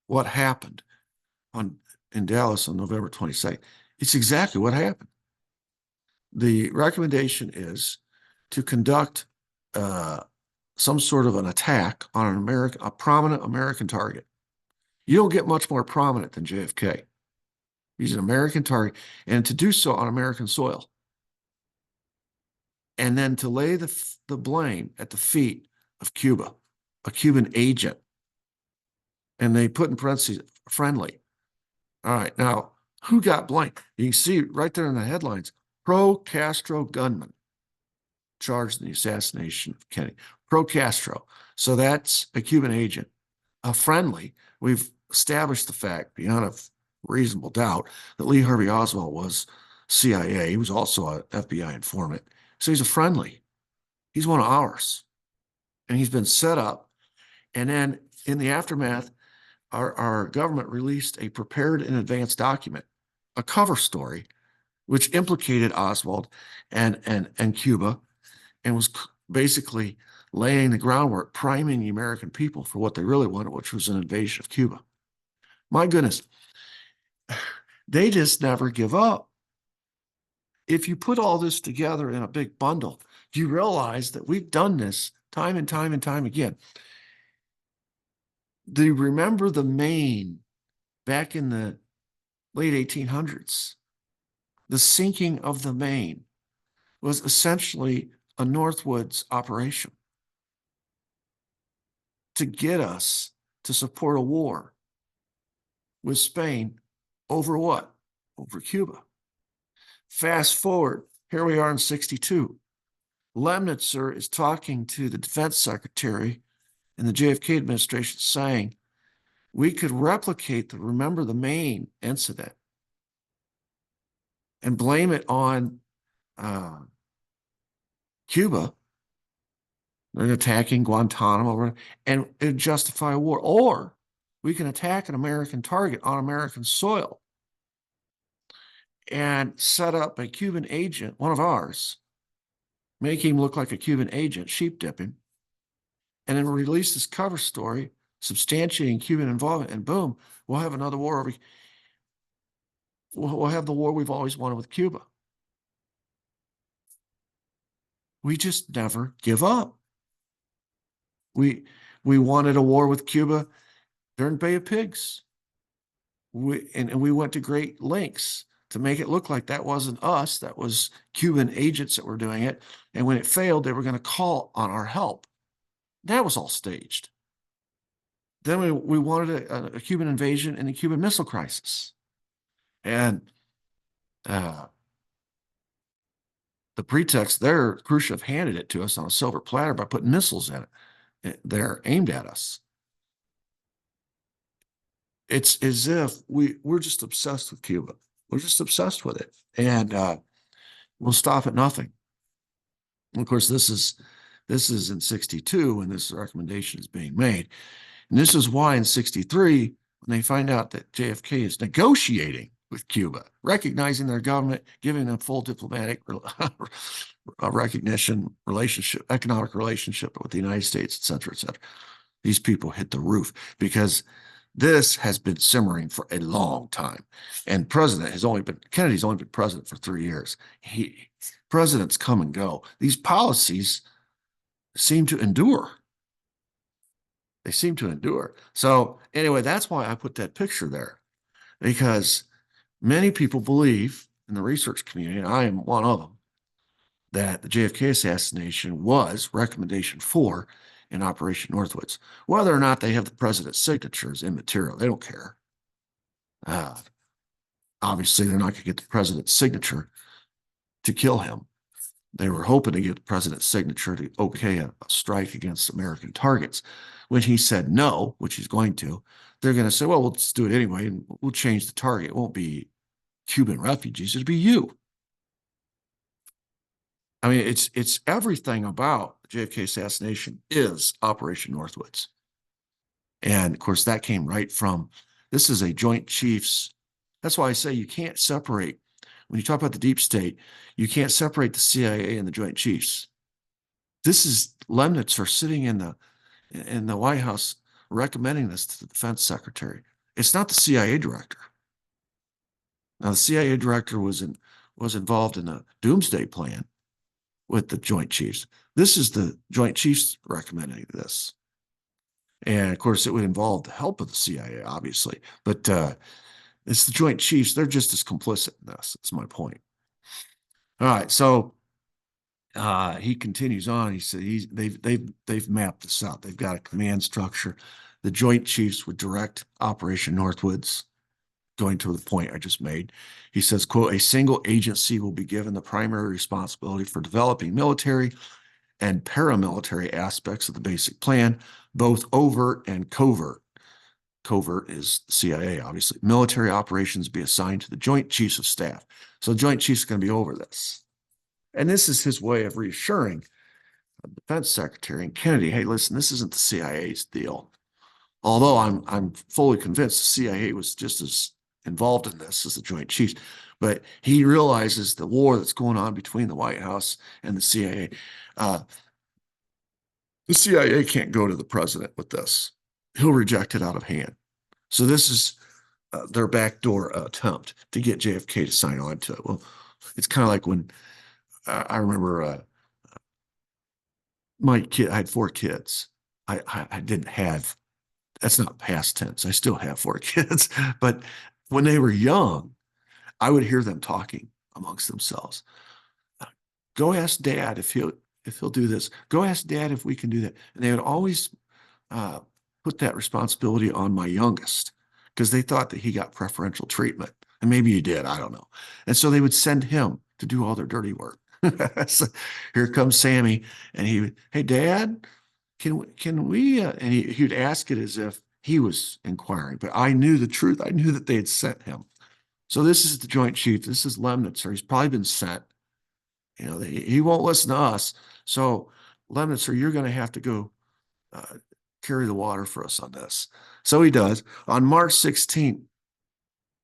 what happened in Dallas on November 22nd, it's exactly what happened. The recommendation is to conduct some sort of an attack on a prominent American target. You don't get much more prominent than JFK. He's an American target, and to do so on American soil. And then to lay the blame at the feet of Cuba, a Cuban agent. And they put in parentheses, friendly. All right, now, who got blamed? You can see right there in the headlines, pro-Castro gunman charged in the assassination of Kennedy. Pro-Castro. So that's a Cuban agent. A friendly. We've established the fact, beyond a reasonable doubt, that Lee Harvey Oswald was CIA. He was also an FBI informant. So he's a friendly. He's one of ours. And he's been set up. And then in the aftermath, our government released a prepared in advance document, a cover story, which implicated Oswald and Cuba, and was basically laying the groundwork, priming the American people for what they really wanted, which was an invasion of Cuba. My goodness, they just never give up. If you put all this together in a big bundle, you realize that we've done this time and time and time again. Do you remember the Maine back in the late 1800s? The sinking of the Maine was essentially a Northwoods operation to get us to support a war with Spain over what? Over Cuba. Fast forward, here we are in 62. Lemnitzer is talking to the defense secretary in the JFK administration saying, we could replicate the Remember the Maine incident and blame it on Cuba. They're attacking Guantanamo and justify a war. Or we can attack an American target on American soil and set up a Cuban agent, one of ours, make him look like a Cuban agent, sheep dipping, and then release this cover story substantiating Cuban involvement, and boom, we'll have another war. We'll have the war we've always wanted with Cuba. We just never give up. We wanted a war with Cuba during Bay of Pigs. And we went to great lengths to make it look like that wasn't us, that was Cuban agents that were doing it. And when it failed, they were going to call on our help. That was all staged. Then we wanted a Cuban invasion and a Cuban Missile Crisis. And the pretext there, Khrushchev handed it to us on a silver platter by putting missiles in it. They're aimed at us. It's as if we're just obsessed with Cuba. We're just obsessed with it. And we'll stop at nothing. And of course, this is in 62 when this recommendation is being made. And this is why in 63, when they find out that JFK is negotiating with Cuba, recognizing their government, giving them full diplomatic recognition, relationship, economic relationship with the United States, et cetera, et cetera. These people hit the roof because this has been simmering for a long time. And Kennedy's only been president for 3 years. Presidents come and go. These policies seem to endure. They seem to endure. So anyway, that's why I put that picture there, because many people believe in the research community, and I am one of them, that the JFK assassination was recommendation 4 in Operation Northwoods. Whether or not they have the president's signature is immaterial. They don't care. Obviously, they're not going to get the president's signature to kill him. They were hoping to get the president's signature to okay a strike against American targets. When he said no, which he's going to, they're going to say, well, let's do it anyway, and we'll change the target. It won't be Cuban refugees. It'll be you. I mean, it's everything about the JFK assassination is Operation Northwoods. And of course, that came right from, this is a Joint Chiefs. That's why I say you can't separate, when you talk about the deep state, you can't separate the CIA and the Joint Chiefs. This is Lemnitzer sitting in the White House recommending this to the defense secretary. It's not the CIA director. Now, the CIA director was involved in a doomsday plan with the Joint Chiefs. This is the Joint Chiefs recommending this. And of course, it would involve the help of the CIA, obviously. But it's the Joint Chiefs. They're just as complicit in this. That's my point. All right. So he continues on. He said they've mapped this out. They've got a command structure. The Joint Chiefs would direct Operation Northwoods. Going to the point I just made, he says, quote, a single agency will be given the primary responsibility for developing military and paramilitary aspects of the basic plan, both overt and covert. Covert is CIA, obviously. Military operations be assigned to the Joint Chiefs of Staff. So the Joint Chiefs is going to be over this. And this is his way of reassuring the Defense Secretary and Kennedy, hey, listen, this isn't the CIA's deal. Although I'm fully convinced the CIA was just as involved in this as the Joint Chiefs, but he realizes the war that's going on between the White House and the CIA. The CIA can't go to the president with this. He'll reject it out of hand. So this is their backdoor attempt to get JFK to sign on to it. Well, it's kind of like when I remember my kid, I had 4 kids. I didn't have, that's not past tense. I still have 4 kids, but when they were young, I would hear them talking amongst themselves. Go ask Dad if he'll do this. Go ask Dad if we can do that. And they would always uh, put that responsibility on my youngest because they thought that he got preferential treatment. And maybe he did, I don't know. And so they would send him to do all their dirty work. So here comes Sammy, and he would, hey, Dad, can we and he'd ask it as if he was inquiring, but I knew the truth. I knew that they had sent him. So this is the Joint Chief. This is Lemnitzer. He's probably been sent. He won't listen to us. So Lemnitzer, you're going to have to go uh, carry the water for us on this. So he does. On March 16th,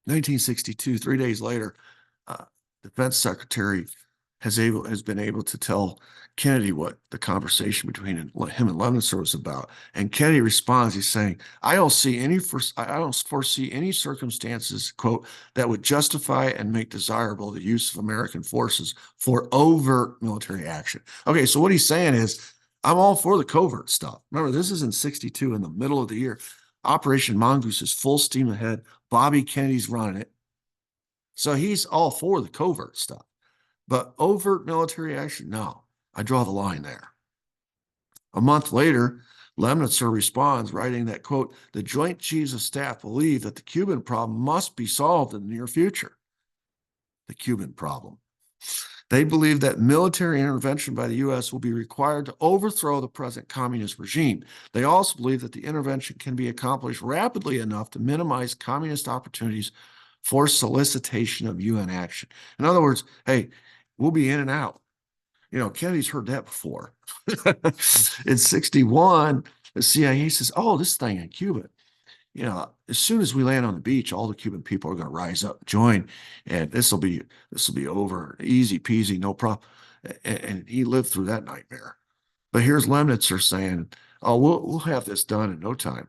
1962, 3 days later, uh, Defense Secretary has been able to tell Kennedy what the conversation between him and Lemnitzer was about. And Kennedy responds, he's saying, I don't foresee any circumstances, quote, that would justify and make desirable the use of American forces for overt military action. Okay, so what he's saying is, I'm all for the covert stuff. Remember, this is in 62, in the middle of the year. Operation Mongoose is full steam ahead. Bobby Kennedy's running it. So he's all for the covert stuff. But overt military action, no, I draw the line there. A month later, Lemnitzer responds, writing that, quote, the Joint Chiefs of Staff believe that the Cuban problem must be solved in the near future. The Cuban problem. They believe that military intervention by the U.S. will be required to overthrow the present communist regime. They also believe that the intervention can be accomplished rapidly enough to minimize communist opportunities for solicitation of UN action. In other words, hey, we'll be in and out. Kennedy's heard that before. In 61, the CIA says, oh, this thing in Cuba, as soon as we land on the beach, all the Cuban people are going to rise up and join, and this will be over, easy peasy, no problem. And he lived through that nightmare. But here's Lemnitzer saying, "Oh, we'll have this done in no time.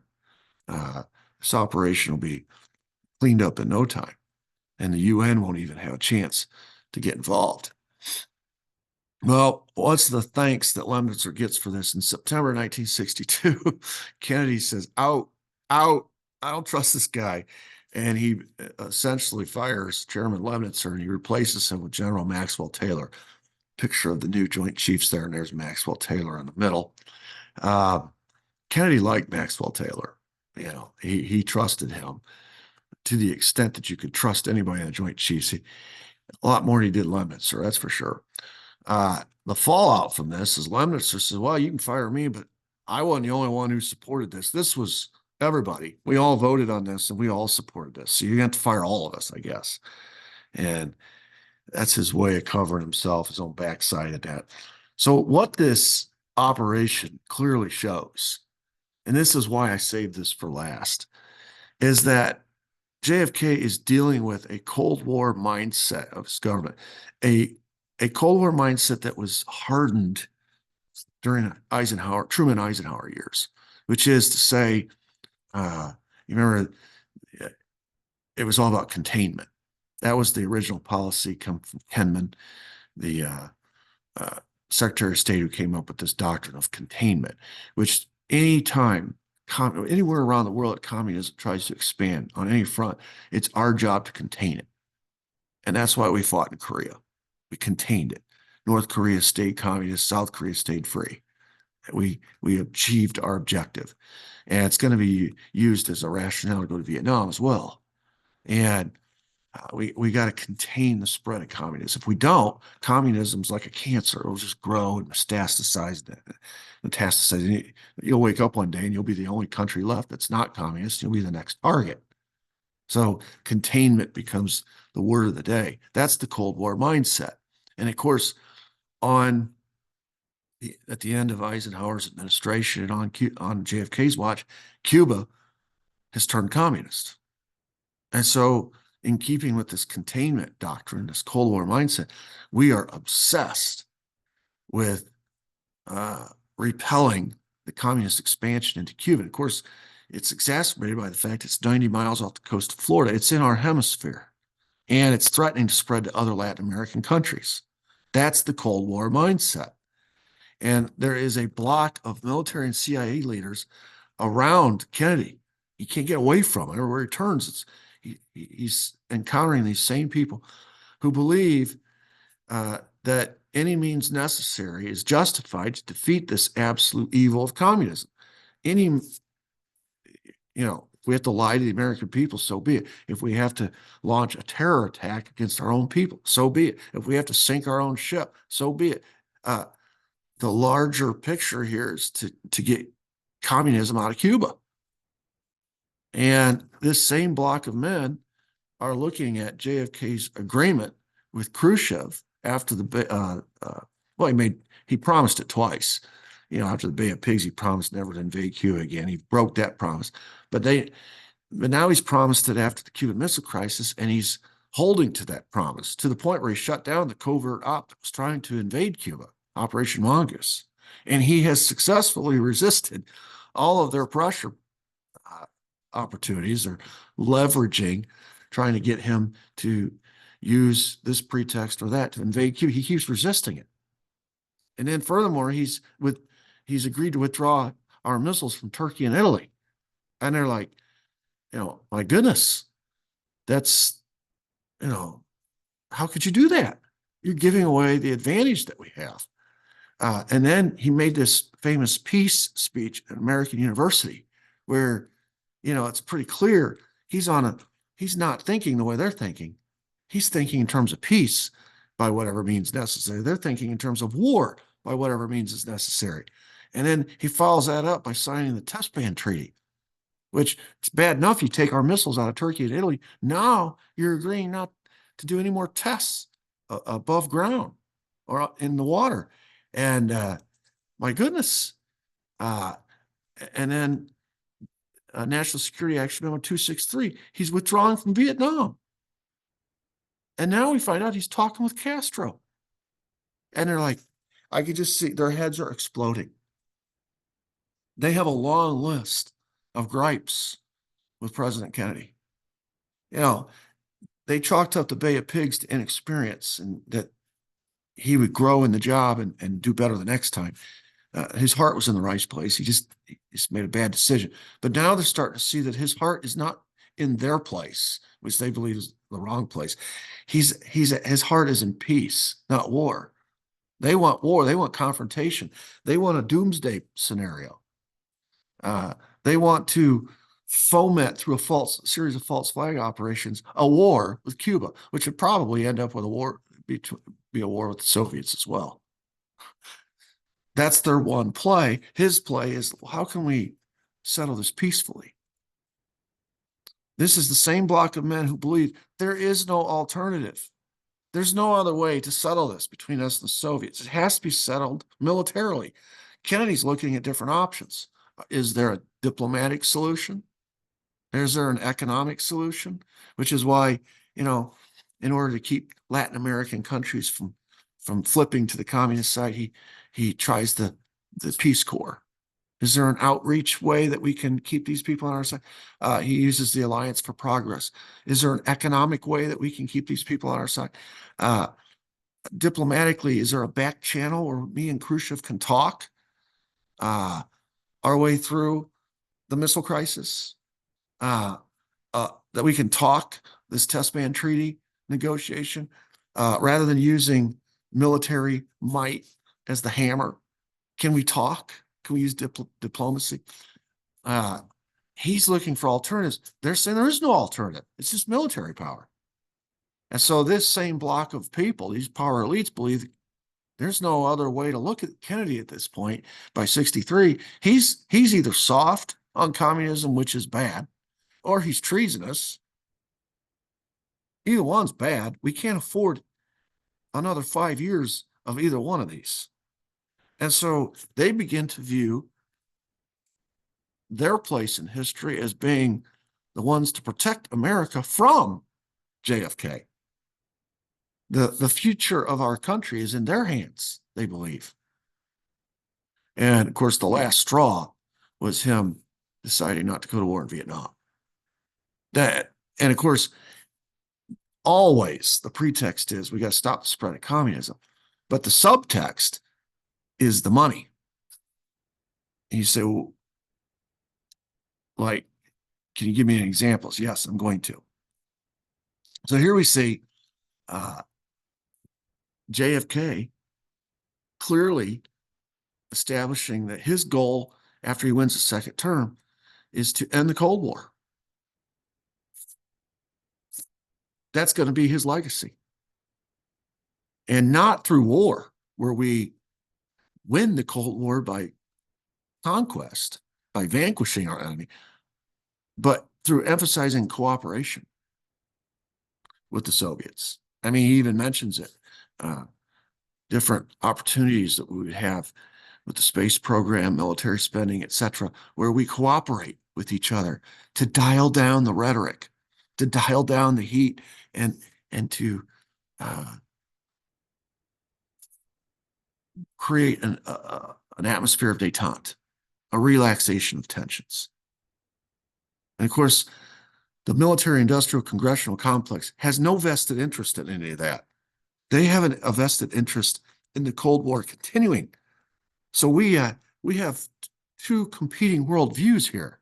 This operation will be cleaned up in no time, and the UN won't even have a chance to get involved." Well, what's the thanks that Lemnitzer gets for this? In September 1962, Kennedy says, out, out, I don't trust this guy. And he essentially fires Chairman Lemnitzer, and he replaces him with General Maxwell Taylor. Picture of the new Joint Chiefs there, and there's Maxwell Taylor in the middle. Uh, Kennedy liked Maxwell Taylor. He trusted him to the extent that you could trust anybody in the Joint Chiefs. A lot more than he did Lemnitzer, that's for sure. The fallout from this is Lemnitzer says, well, you can fire me, but I wasn't the only one who supported this. This was everybody. We all voted on this and we all supported this. So you have to fire all of us, I guess. And that's his way of covering himself, his own backside at that. So what this operation clearly shows, and this is why I saved this for last, is that JFK is dealing with a Cold War mindset of his government, a Cold War mindset that was hardened during Truman Eisenhower years, which is to say, you remember, it was all about containment. That was the original policy come from Kenman, the Secretary of State who came up with this doctrine of containment, which anytime, anywhere around the world that communism tries to expand on any front, it's our job to contain it. And that's why we fought in Korea. We contained it. North Korea stayed communist, South Korea stayed free. We achieved our objective. And it's going to be used as a rationale to go to Vietnam as well. And we got to contain the spread of communism. If we don't, communism's like a cancer. It'll just grow and metastasize. You'll wake up one day and you'll be the only country left that's not communist. You'll be the next target. So containment becomes the word of the day. That's the Cold War mindset. And of course, at the end of Eisenhower's administration and on JFK's watch, Cuba has turned communist. And so in keeping with this containment doctrine, this Cold War mindset, we are obsessed with repelling the communist expansion into Cuba. And of course, it's exacerbated by the fact it's 90 miles off the coast of Florida. It's in our hemisphere, and it's threatening to spread to other Latin American countries. That's the Cold War mindset. And there is a block of military and CIA leaders around Kennedy. He can't get away from it. Everywhere he turns, he's encountering these same people who believe that any means necessary is justified to defeat this absolute evil of communism. Any, if we have to lie to the American people, so be it. If we have to launch a terror attack against our own people, so be it. If we have to sink our own ship, so be it. The larger picture here is to get communism out of Cuba. And this same block of men are looking at JFK's agreement with Khrushchev after the he promised it twice. After the Bay of Pigs, he promised never to invade Cuba again. He broke that promise, but now he's promised it after the Cuban Missile Crisis, and he's holding to that promise to the point where he shut down the covert op that was trying to invade Cuba, Operation Mongoose, and he has successfully resisted all of their pressure opportunities or leveraging, trying to get him to use this pretext or that to invade Cuba. He keeps resisting it. And then furthermore, he's agreed to withdraw our missiles from Turkey and Italy. And they're like, my goodness, that's, how could you do that? You're giving away the advantage that we have. And then he made this famous peace speech at American University where, it's pretty clear he's not thinking the way they're thinking. He's thinking in terms of peace by whatever means necessary. They're thinking in terms of war by whatever means is necessary. And then he follows that up by signing the test ban treaty, which it's bad enough you take our missiles out of Turkey and Italy. Now you're agreeing not to do any more tests above ground or in the water. And my goodness. And then National Security Action Memo 263, he's withdrawing from Vietnam. And now we find out he's talking with Castro. And they're like, I could just see their heads are exploding. They have a long list of gripes with President Kennedy. They chalked up the Bay of Pigs to inexperience and that he would grow in the job and do better the next time. His heart was in the right place. He just made a bad decision. But now they're starting to see that his heart is not in their place, which they believe is the wrong place. His heart is in peace, not war. They want war. They want confrontation. They want a doomsday scenario. They want to foment through a series of false flag operations a war with Cuba, which would probably end up with be a war with the Soviets as well. That's their one play. His play is, how can we settle this peacefully? This is the same block of men who believe there is no alternative. There's no other way to settle this between us and the Soviets. It has to be settled militarily. Kennedy's looking at different options. Is there a diplomatic solution? Is there an economic solution? Which is why, in order to keep Latin American countries from flipping to the communist side, he tries the Peace Corps. Is there an outreach way that we can keep these people on our side? He uses the Alliance for Progress. Is there an economic way that we can keep these people on our side? Diplomatically, is there a back channel where me and Khrushchev can talk our way through the missile crisis? That we can talk this test ban treaty negotiation rather than using military might as the hammer. Can we talk? Can we use diplomacy? He's looking for alternatives. They're saying there is no alternative. It's just military power. And so this same block of people, these power elites, believe there's no other way to look at Kennedy at this point. By 63, he's either soft on communism, which is bad, or he's treasonous. Either one's bad. We can't afford another 5 years of either one of these. And so they begin to view their place in history as being the ones to protect America from JFK. The future of our country is in their hands, they believe. And of course, the last straw was him deciding not to go to war in Vietnam. And of course, always the pretext is we got to stop the spread of communism. But the subtext is the money. And you say, well, like, can you give me any examples? Yes, I'm going to. So here we see JFK clearly establishing that his goal after he wins the second term is to end the Cold War. That's going to be his legacy. And not through war, where we win the Cold War by conquest, by vanquishing our enemy, but through emphasizing cooperation with the Soviets. I mean, he even mentions it, different opportunities that we would have with the space program, military spending, etc., where we cooperate with each other to dial down the rhetoric, to dial down the heat, and to create an atmosphere of détente, a relaxation of tensions. And of course, the military-industrial congressional complex has no vested interest in any of that. They have a vested interest in the Cold War continuing. So we have two competing worldviews here.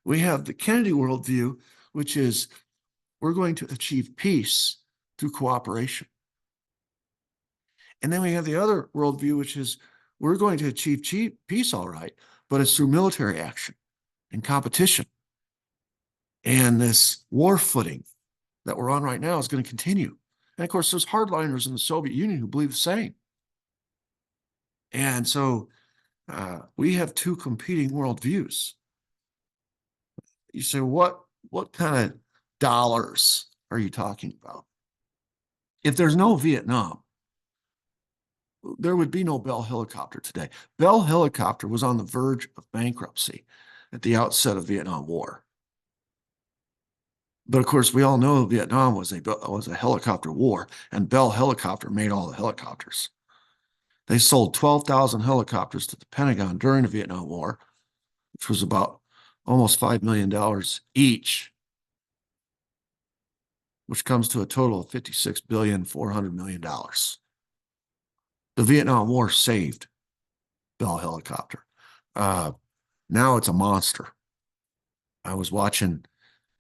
We have the Kennedy worldview, which is we're going to achieve peace through cooperation. And then we have the other worldview, which is we're going to achieve peace, all right, but it's through military action and competition. And this war footing that we're on right now is going to continue. And of course, there's hardliners in the Soviet Union who believe the same. And so we have two competing worldviews. You say, what kind of dollars are you talking about? If there's no Vietnam, there would be no Bell Helicopter today. Bell Helicopter was on the verge of bankruptcy at the outset of the Vietnam War. But of course, we all know Vietnam was a helicopter war, and Bell Helicopter made all the helicopters. They sold 12,000 helicopters to the Pentagon during the Vietnam War, which was about almost $5 million each, which comes to a total of $56.4 billion. The Vietnam War saved Bell Helicopter. Now it's a monster. I was watching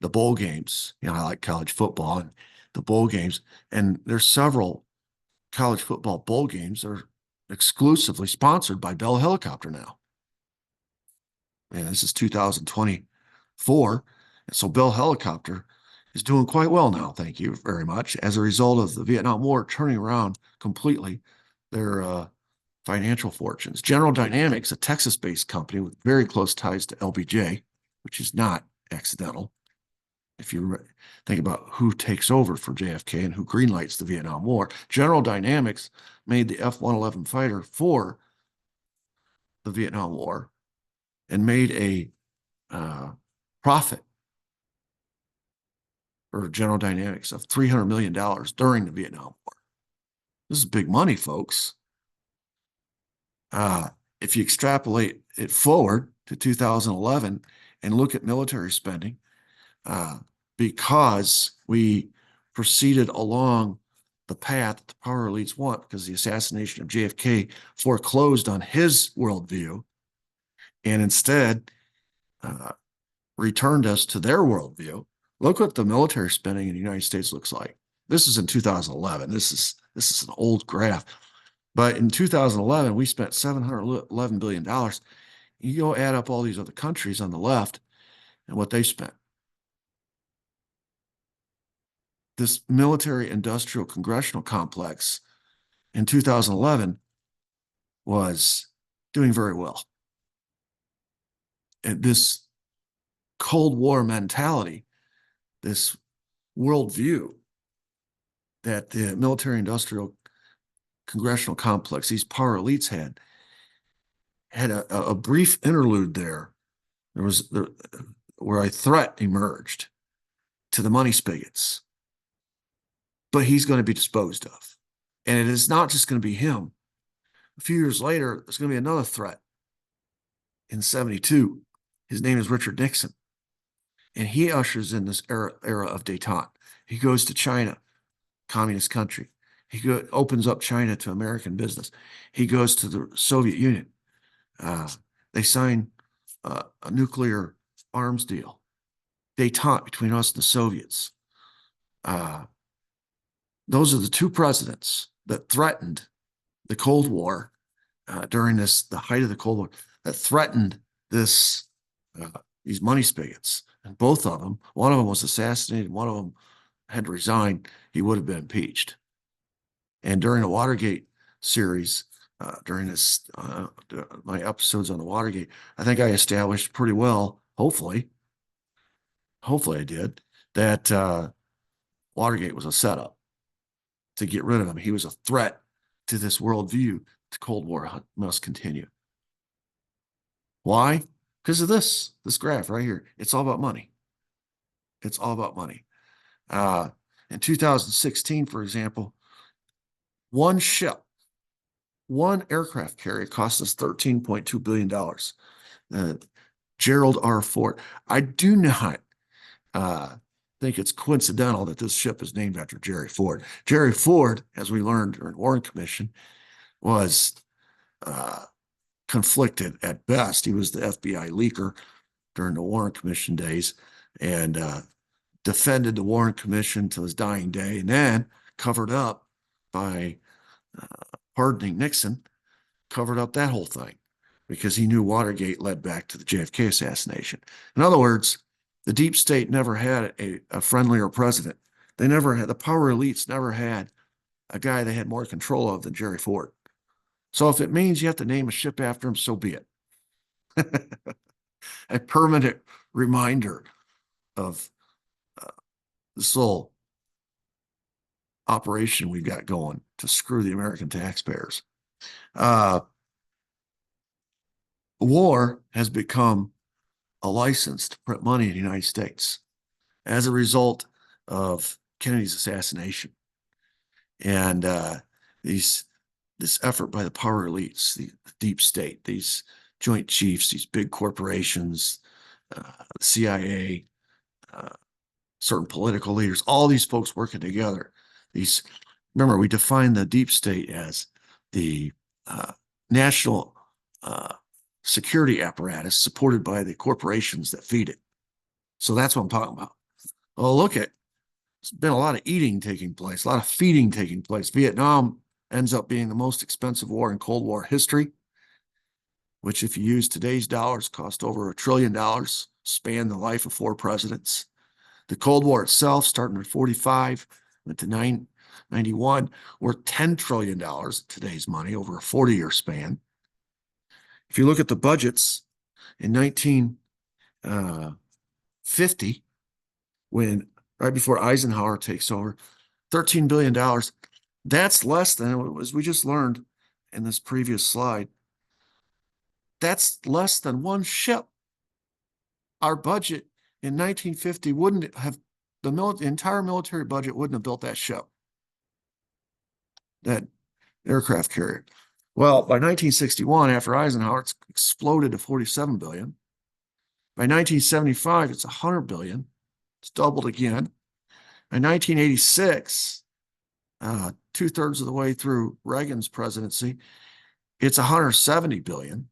the bowl games. You know, I like college football and the bowl games, and there's several college football bowl games that are exclusively sponsored by Bell Helicopter now. And this is 2024. And so Bell Helicopter is doing quite well now, thank you very much, as a result of the Vietnam War turning around completely their financial fortunes. General Dynamics, a Texas-based company with very close ties to LBJ, which is not accidental. If you think about who takes over for JFK and who greenlights the Vietnam War, General Dynamics made the F-111 fighter for the Vietnam War and made a profit for General Dynamics of $300 million during the Vietnam War. This is big money, folks. If you extrapolate it forward to 2011 and look at military spending, because we proceeded along the path that the power elites want, because the assassination of JFK foreclosed on his worldview and instead returned us to their worldview. Look what the military spending in the United States looks like. This is in 2011. This is an old graph. But in 2011, we spent $711 billion. You go add up all these other countries on the left and what they spent. This military-industrial congressional complex in 2011 was doing very well. And this Cold War mentality, this worldview that the military-industrial congressional complex, these power elites had a brief interlude there. There was where a threat emerged to the money spigots. But he's going to be disposed of. And it is not just going to be him. A few years later, there's going to be another threat in 72. His name is Richard Nixon. And he ushers in this era of détente. He goes to China, communist country. He opens up China to American business. He goes to the Soviet Union. They sign a nuclear arms deal, détente between us and the Soviets. Those are the two presidents that threatened the Cold War during the height of the Cold War, that threatened this these money spigots. And both of them, one of them was assassinated, one of them had to resign. He would have been impeached. And during the Watergate series, during my episodes on the Watergate, I think I established pretty well, hopefully I did, that Watergate was a setup to get rid of him. He was a threat to this worldview. The Cold War must continue. Why? Because of this graph right here. It's all about money. It's all about money. In 2016, for example, one ship, one aircraft carrier cost us $13.2 billion. Gerald R. Ford. I do not think it's coincidental that this ship is named after Jerry Ford. Jerry Ford, as we learned during the Warren Commission, was conflicted at best. He was the FBI leaker during the Warren Commission days and defended the Warren Commission to his dying day, and then covered up by pardoning Nixon, covered up that whole thing because he knew Watergate led back to the JFK assassination. In other words, the deep state never had a friendlier president. They never had, the power elites never had a guy they had more control of than Jerry Ford. So if it means you have to name a ship after him, so be it. A permanent reminder of this little operation we've got going to screw the American taxpayers. War has become a license to print money in the United States as a result of Kennedy's assassination. And this effort by the power elites, the deep state, these joint chiefs, these big corporations, the CIA, certain political leaders, all these folks working together. Remember, we define the deep state as the national security apparatus supported by the corporations that feed it. So that's what I'm talking about. Well, look at, there's been a lot of eating taking place, a lot of feeding taking place. Vietnam ends up being the most expensive war in Cold War history, which if you use today's dollars, cost over $1 trillion, spanned the life of 4 presidents. The Cold War itself, starting at 45, went to 91, worth $10 trillion in today's money over a 40-year span. If you look at the budgets in 1950, when right before Eisenhower takes over, $13 billion. That's less than, as we just learned in this previous slide, that's less than one ship. Our budget in 1950 wouldn't have, the entire military budget wouldn't have built that ship, that aircraft carrier. Well, by 1961, after Eisenhower, it's exploded to 47 billion. By 1975, it's 100 billion. It's doubled again. By 1986, 2/3 of the way through Reagan's presidency, it's 170 billion.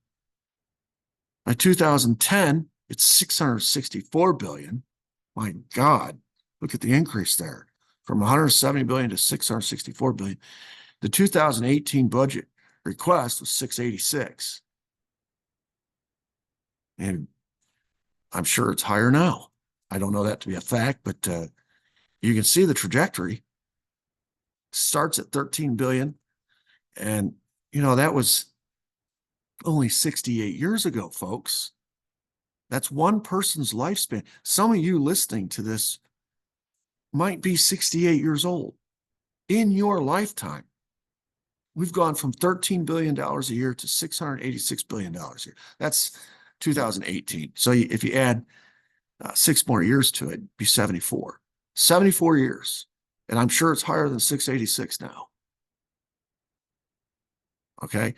By 2010, it's 664 billion. My God, look at the increase there from 170 billion to 664 billion. The 2018 budget request was 686. And I'm sure it's higher now. I don't know that to be a fact, but you can see the trajectory. Starts at 13 billion. And, you know, that was only 68 years ago, folks. That's one person's lifespan. Some of you listening to this might be 68 years old. In your lifetime, we've gone from $13 billion a year to $686 billion a year. That's 2018. So if you add 6 more years to it, it'd be 74. 74 years. And I'm sure it's higher than 686 now. Okay.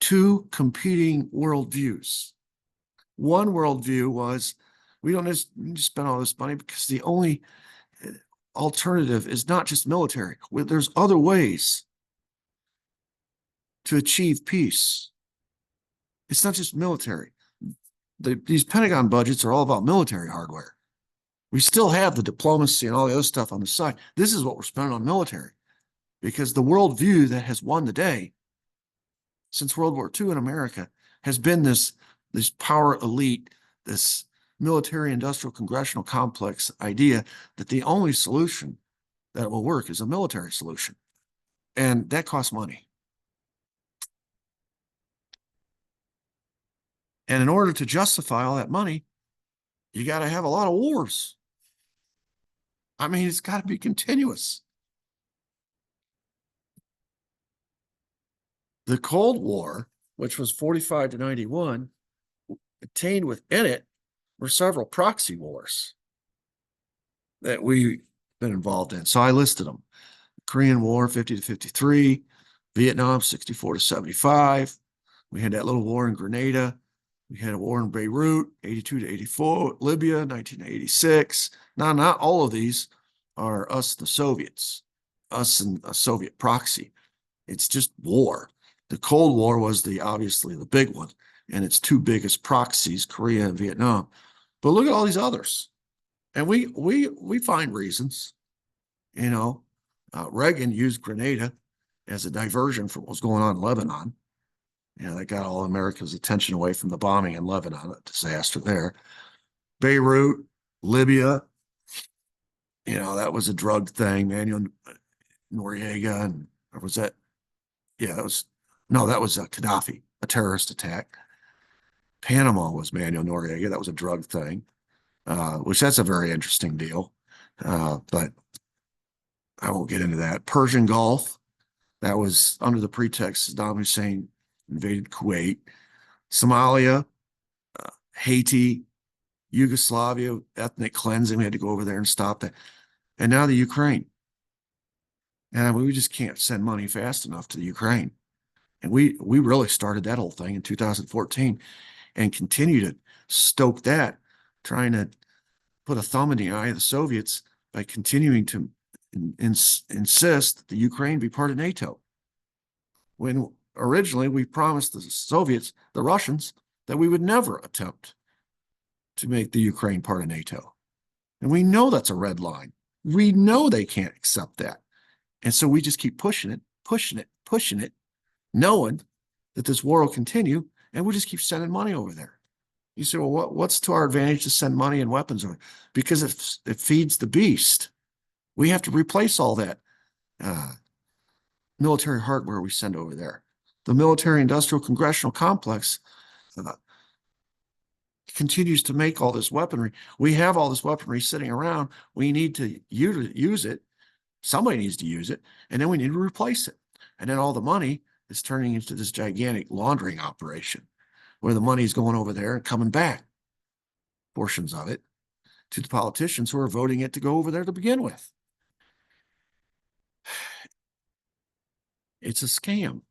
2 competing worldviews. One worldview was, we don't just spend all this money because the only alternative is not just military. There's other ways to achieve peace. It's not just military. These Pentagon budgets are all about military hardware. We still have the diplomacy and all the other stuff on the side. This is what we're spending on military, because the worldview that has won the day since World War II in America has been this power elite, this military industrial congressional complex idea that the only solution that will work is a military solution. And that costs money. And in order to justify all that money, you got to have a lot of wars. I mean, it's got to be continuous. The Cold War, which was 45 to 91, contained within it were several proxy wars that we've been involved in. So I listed them. Korean War, 50 to 53, Vietnam, 64 to 75. We had that little war in Grenada. We had a war in Beirut, 82 to 84, Libya, 1986. Now, not all of these are us, the Soviets, us and a Soviet proxy. It's just war. The Cold War was obviously the big one, and its two biggest proxies, Korea and Vietnam. But look at all these others. And we find reasons. You know, Reagan used Grenada as a diversion from what was going on in Lebanon. You know, that got all America's attention away from the bombing in Lebanon, a disaster there. Beirut, Libya, you know, that was a drug thing. Manuel Noriega, and or was that? Yeah, that was Gaddafi, a terrorist attack. Panama was Manuel Noriega. That was a drug thing, which that's a very interesting deal. But I won't get into that. Persian Gulf, that was under the pretext Saddam Hussein invaded Kuwait. Somalia, Haiti, Yugoslavia, ethnic cleansing. We had to go over there and stop that. And now the Ukraine. And we just can't send money fast enough to the Ukraine. And we really started that whole thing in 2014 and continue to stoke that, trying to put a thumb in the eye of the Soviets by continuing to insist that the Ukraine be part of NATO. When originally we promised the Soviets, the Russians, that we would never attempt to make the Ukraine part of NATO. And we know that's a red line. We know they can't accept that. And so we just keep pushing it, knowing that this war will continue, and we'll just keep sending money over there. You say, well, what's to our advantage to send money and weapons over? Because it feeds the beast. We have to replace all that military hardware we send over there. The military industrial congressional complex continues to make all this weaponry. We have all this weaponry sitting around. We need to use it. Somebody needs to use it, and then we need to replace it. And then all the money is turning into this gigantic laundering operation where the money is going over there and coming back, portions of it, to the politicians who are voting it to go over there to begin with. It's a scam.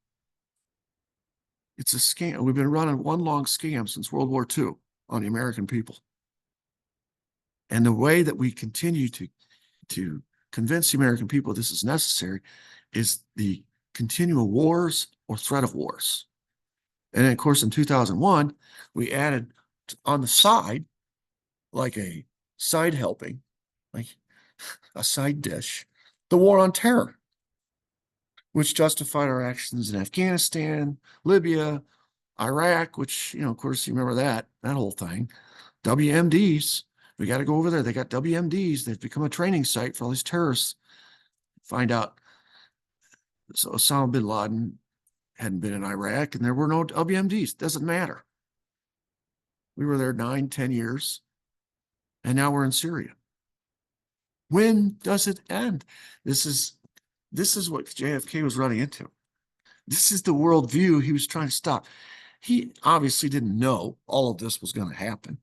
It's a scam. We've been running one long scam since World War II on the American people. And the way that we continue to convince the American people this is necessary is the continual wars or threat of wars. And then, of course, in 2001, we added on the side, like a side helping, like a side dish, the war on terror, which justified our actions in Afghanistan, Libya, Iraq, which, you know, of course, you remember that whole thing. WMDs, we got to go over there. They got WMDs. They've become a training site for all these terrorists. Find out, so Osama bin Laden hadn't been in Iraq and there were no WMDs. Doesn't matter. We were there 9, 10 years, and now we're in Syria. When does it end? This is what JFK was running into. This is the worldview he was trying to stop. He obviously didn't know all of this was going to happen.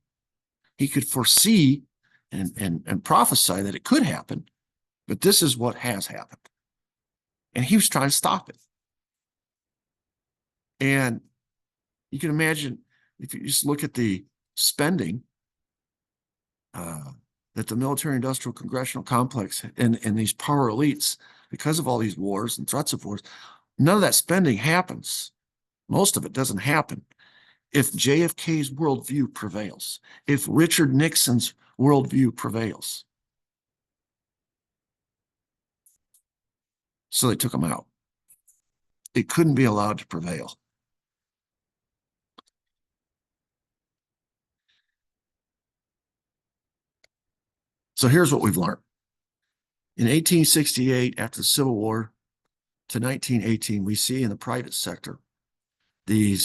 He could foresee and prophesy that it could happen, but this is what has happened. And he was trying to stop it. And you can imagine, if you just look at the spending that the military industrial congressional complex and these power elites, because of all these wars and threats of wars, none of that spending happens. Most of it doesn't happen if JFK's worldview prevails, if Richard Nixon's worldview prevails. So they took him out. It couldn't be allowed to prevail. So here's what we've learned. In 1868, after the Civil War to 1918, we see in the private sector the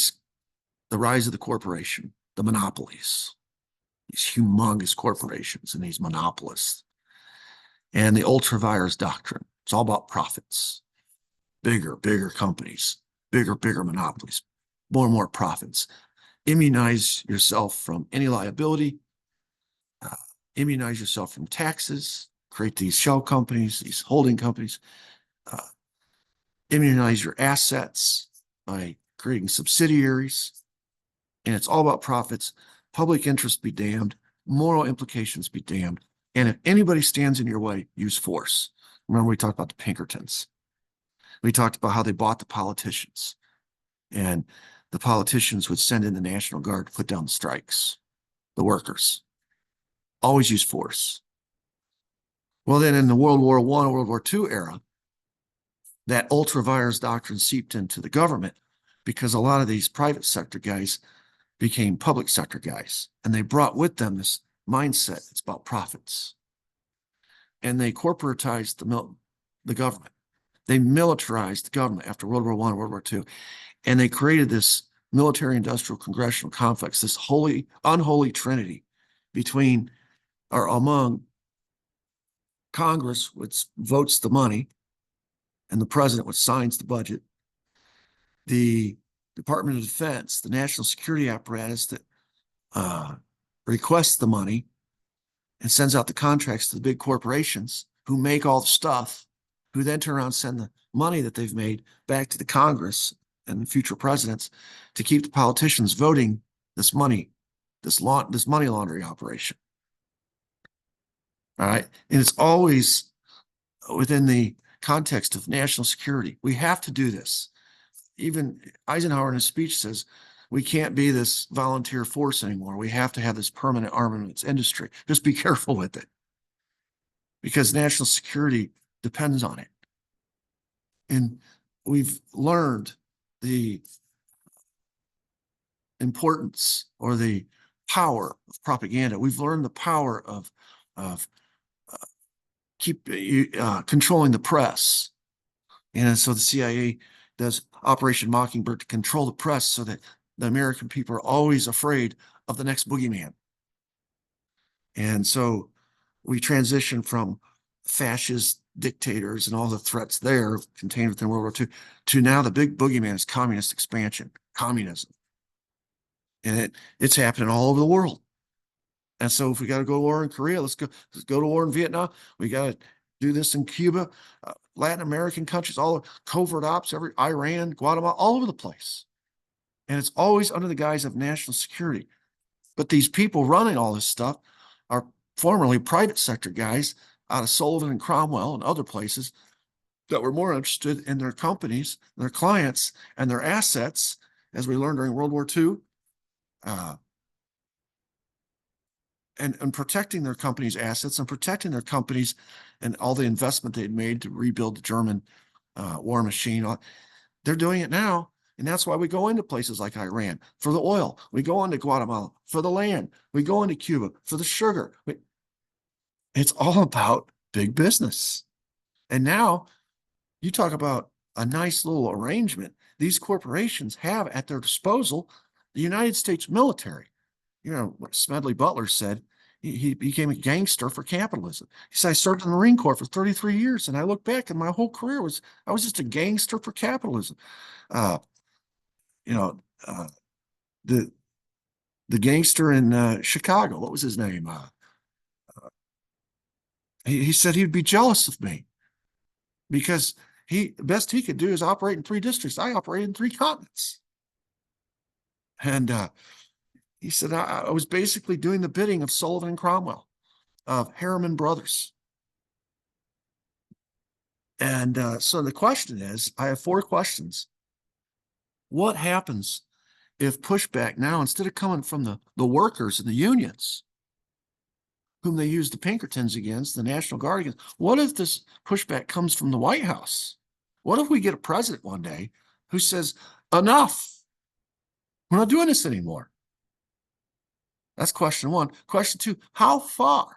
rise of the corporation, the monopolies, these humongous corporations and these monopolists, and the ultra vires doctrine. It's all about profits, bigger companies, bigger monopolies, more and more profits. Immunize yourself from any liability, immunize yourself from taxes, create these shell companies, these holding companies, uh, immunize your assets by creating subsidiaries. And it's all about profits. Public interest be damned. Moral implications be damned. And if anybody stands in your way, use force. Remember, we talked about the Pinkertons. We talked about how they bought the politicians. And the politicians would send in the National Guard to put down the strikes, the workers. Always use force. Well, then in the World War I, World War II era, that ultra vires doctrine seeped into the government because a lot of these private sector guys became public sector guys. And they brought with them this mindset. It's about profits. And they corporatized the government. They militarized the government after World War I, World War II. And they created this military industrial congressional complex, this unholy trinity between or among Congress, which votes the money, and the president, which signs the budget, the Department of Defense, the national security apparatus that requests the money and sends out the contracts to the big corporations who make all the stuff, who then turn around and send the money that they've made back to the Congress and the future presidents to keep the politicians voting this money, this money laundering operation. All right. And it's always within the context of national security. We have to do this. Even Eisenhower in his speech says, we can't be this volunteer force anymore. We have to have this permanent armaments industry. Just be careful with it, because national security depends on it. And we've learned the importance or the power of propaganda. We've learned the power of controlling the press. And so the CIA does Operation Mockingbird to control the press so that the American people are always afraid of the next boogeyman. And so we transition from fascist dictators and all the threats there contained within World War II to now the big boogeyman is communist expansion, communism. And it's happening all over the world. And so if we got to go to war in Korea, let's go to war in Vietnam. We got to do this in Cuba, Latin American countries, all covert ops, Iran, Guatemala, all over the place. And it's always under the guise of national security. But these people running all this stuff are formerly private sector guys out of Sullivan and Cromwell and other places that were more interested in their companies, their clients, and their assets, as we learned during World War II, and protecting their company's assets and protecting their companies and all the investment they'd made to rebuild the German war machine. They're doing it now. And that's why we go into places like Iran for the oil. We go into Guatemala for the land. We go into Cuba for the sugar. It's all about big business. And now you talk about a nice little arrangement. These corporations have at their disposal the United States military. You know what Smedley Butler said, he became a gangster for capitalism. He said, I served in the Marine Corps for 33 years, and I look back and my whole career I was just a gangster for capitalism. The gangster in Chicago, what was his name? He said he'd be jealous of me because the best he could do is operate in 3 districts. I operated in 3 continents. And he said, I was basically doing the bidding of Sullivan and Cromwell, of Harriman Brothers. And so the question is, I have 4 questions. What happens if pushback now, instead of coming from the workers and the unions, whom they use the Pinkertons against, the National Guard against, what if this pushback comes from the White House? What if we get a president one day who says, enough, we're not doing this anymore? That's question 1. Question 2, how far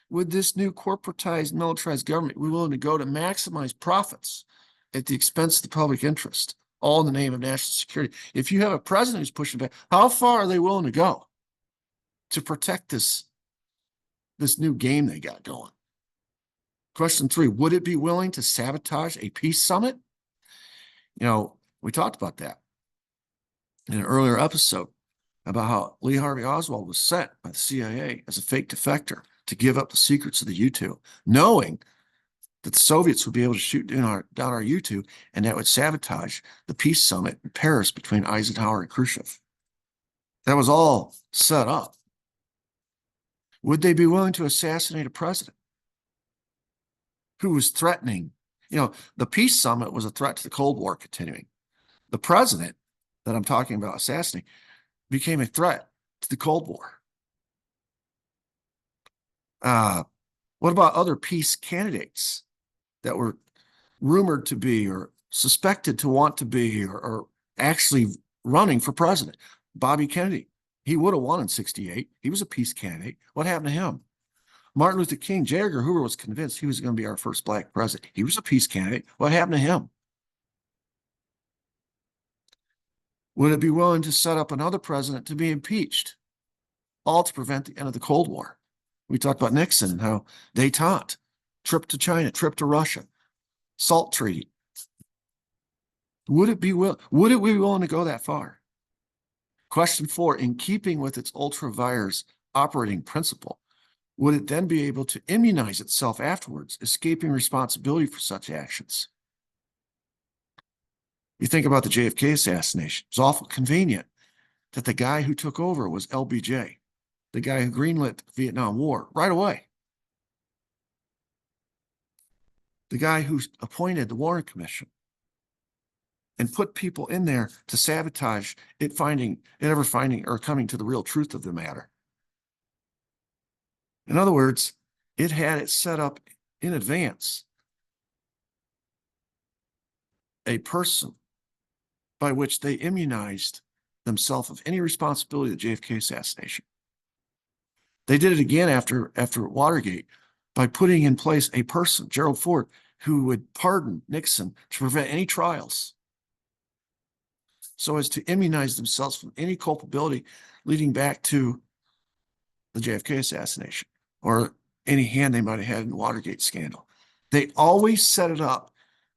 Would this new corporatized, militarized government be willing to go to maximize profits at the expense of the public interest, all in the name of national security? If you have a president who's pushing back, how far are they willing to go to protect this new game they got going? Question 3, would it be willing to sabotage a peace summit? We talked about that in an earlier episode about how Lee Harvey Oswald was sent by the CIA as a fake defector to give up the secrets of the U-2, knowing that the Soviets would be able to shoot down our U-2, and that would sabotage the peace summit in Paris between Eisenhower and Khrushchev. That was all set up. Would they be willing to assassinate a president who was threatening? The peace summit was a threat to the Cold War continuing. The president that I'm talking about assassinating became a threat to the Cold War. What about other peace candidates that were rumored to be or suspected to want to be or actually running for president? Bobby Kennedy, he would have won in 1968. He was a peace candidate. What happened to him? Martin Luther King, J. Edgar Hoover was convinced he was going to be our first black president. He was a peace candidate. What happened to him? Would it be willing to set up another president to be impeached, all to prevent the end of the Cold War? We talked about Nixon and how détente, trip to China, trip to Russia, SALT treaty. Would it be willing to go that far? Question 4, in keeping with its ultra-vires operating principle, would it then be able to immunize itself afterwards, escaping responsibility for such actions? You think about the JFK assassination. It's awful convenient that the guy who took over was LBJ, the guy who greenlit the Vietnam War right away. The guy who appointed the Warren Commission and put people in there to sabotage it ever finding or coming to the real truth of the matter. In other words, it had it set up in advance, a person by which they immunized themselves of any responsibility of the JFK assassination. They did it again after Watergate by putting in place a person, Gerald Ford, who would pardon Nixon to prevent any trials, so as to immunize themselves from any culpability leading back to the JFK assassination or any hand they might have had in the Watergate scandal. They always set it up.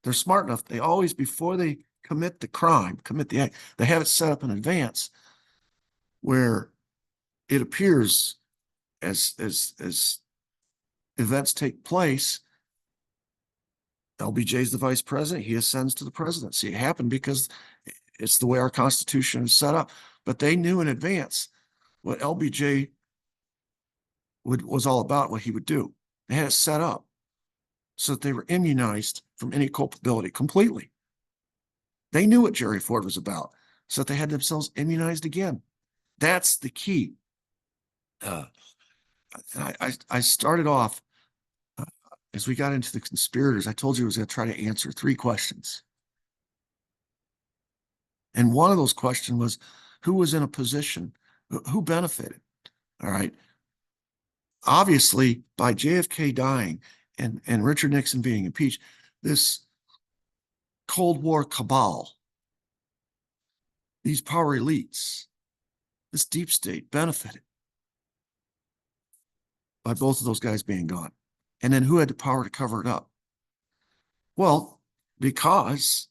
They're smart enough. They always, before they commit the crime, commit the act, they have it set up in advance where it appears as events take place, LBJ is the vice president. He ascends to the presidency. It happened because it's the way our Constitution is set up. But they knew in advance what LBJ was all about, what he would do. They had it set up so that they were immunized from any culpability completely. They knew what Jerry Ford was about, so that they had themselves immunized again. That's the key. I started off, as we got into the conspirators, I told you I was going to try to answer 3 questions. And one of those questions was, who was in a position, who benefited? All right. Obviously, by JFK dying and Richard Nixon being impeached, this Cold War cabal, these power elites, this deep state benefited by both of those guys being gone. And then who had the power to cover it up? Well, because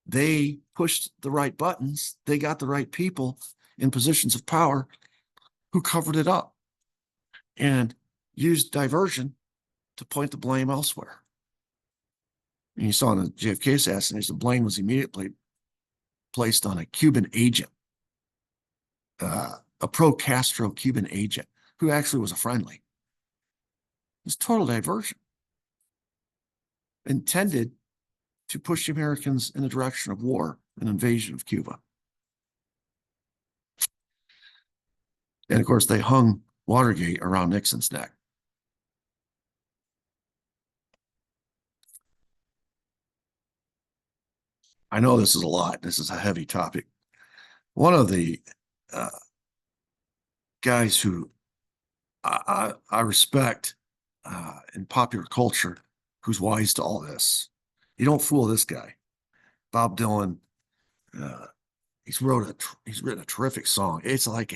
they pushed the right buttons, they got the right people in positions of power who covered it up and used diversion to point the blame elsewhere. And you saw in the JFK assassination, the blame was immediately placed on a Cuban agent, a pro-Castro Cuban agent, who actually was a friendly. It was total diversion, intended to push the Americans in the direction of war, an invasion of Cuba. And of course, they hung Watergate around Nixon's neck. I know this is a lot. This is a heavy topic. One of the guys who I respect in popular culture who's wise to all this. You don't fool this guy. Bob Dylan, uh, he's written a terrific song. It's like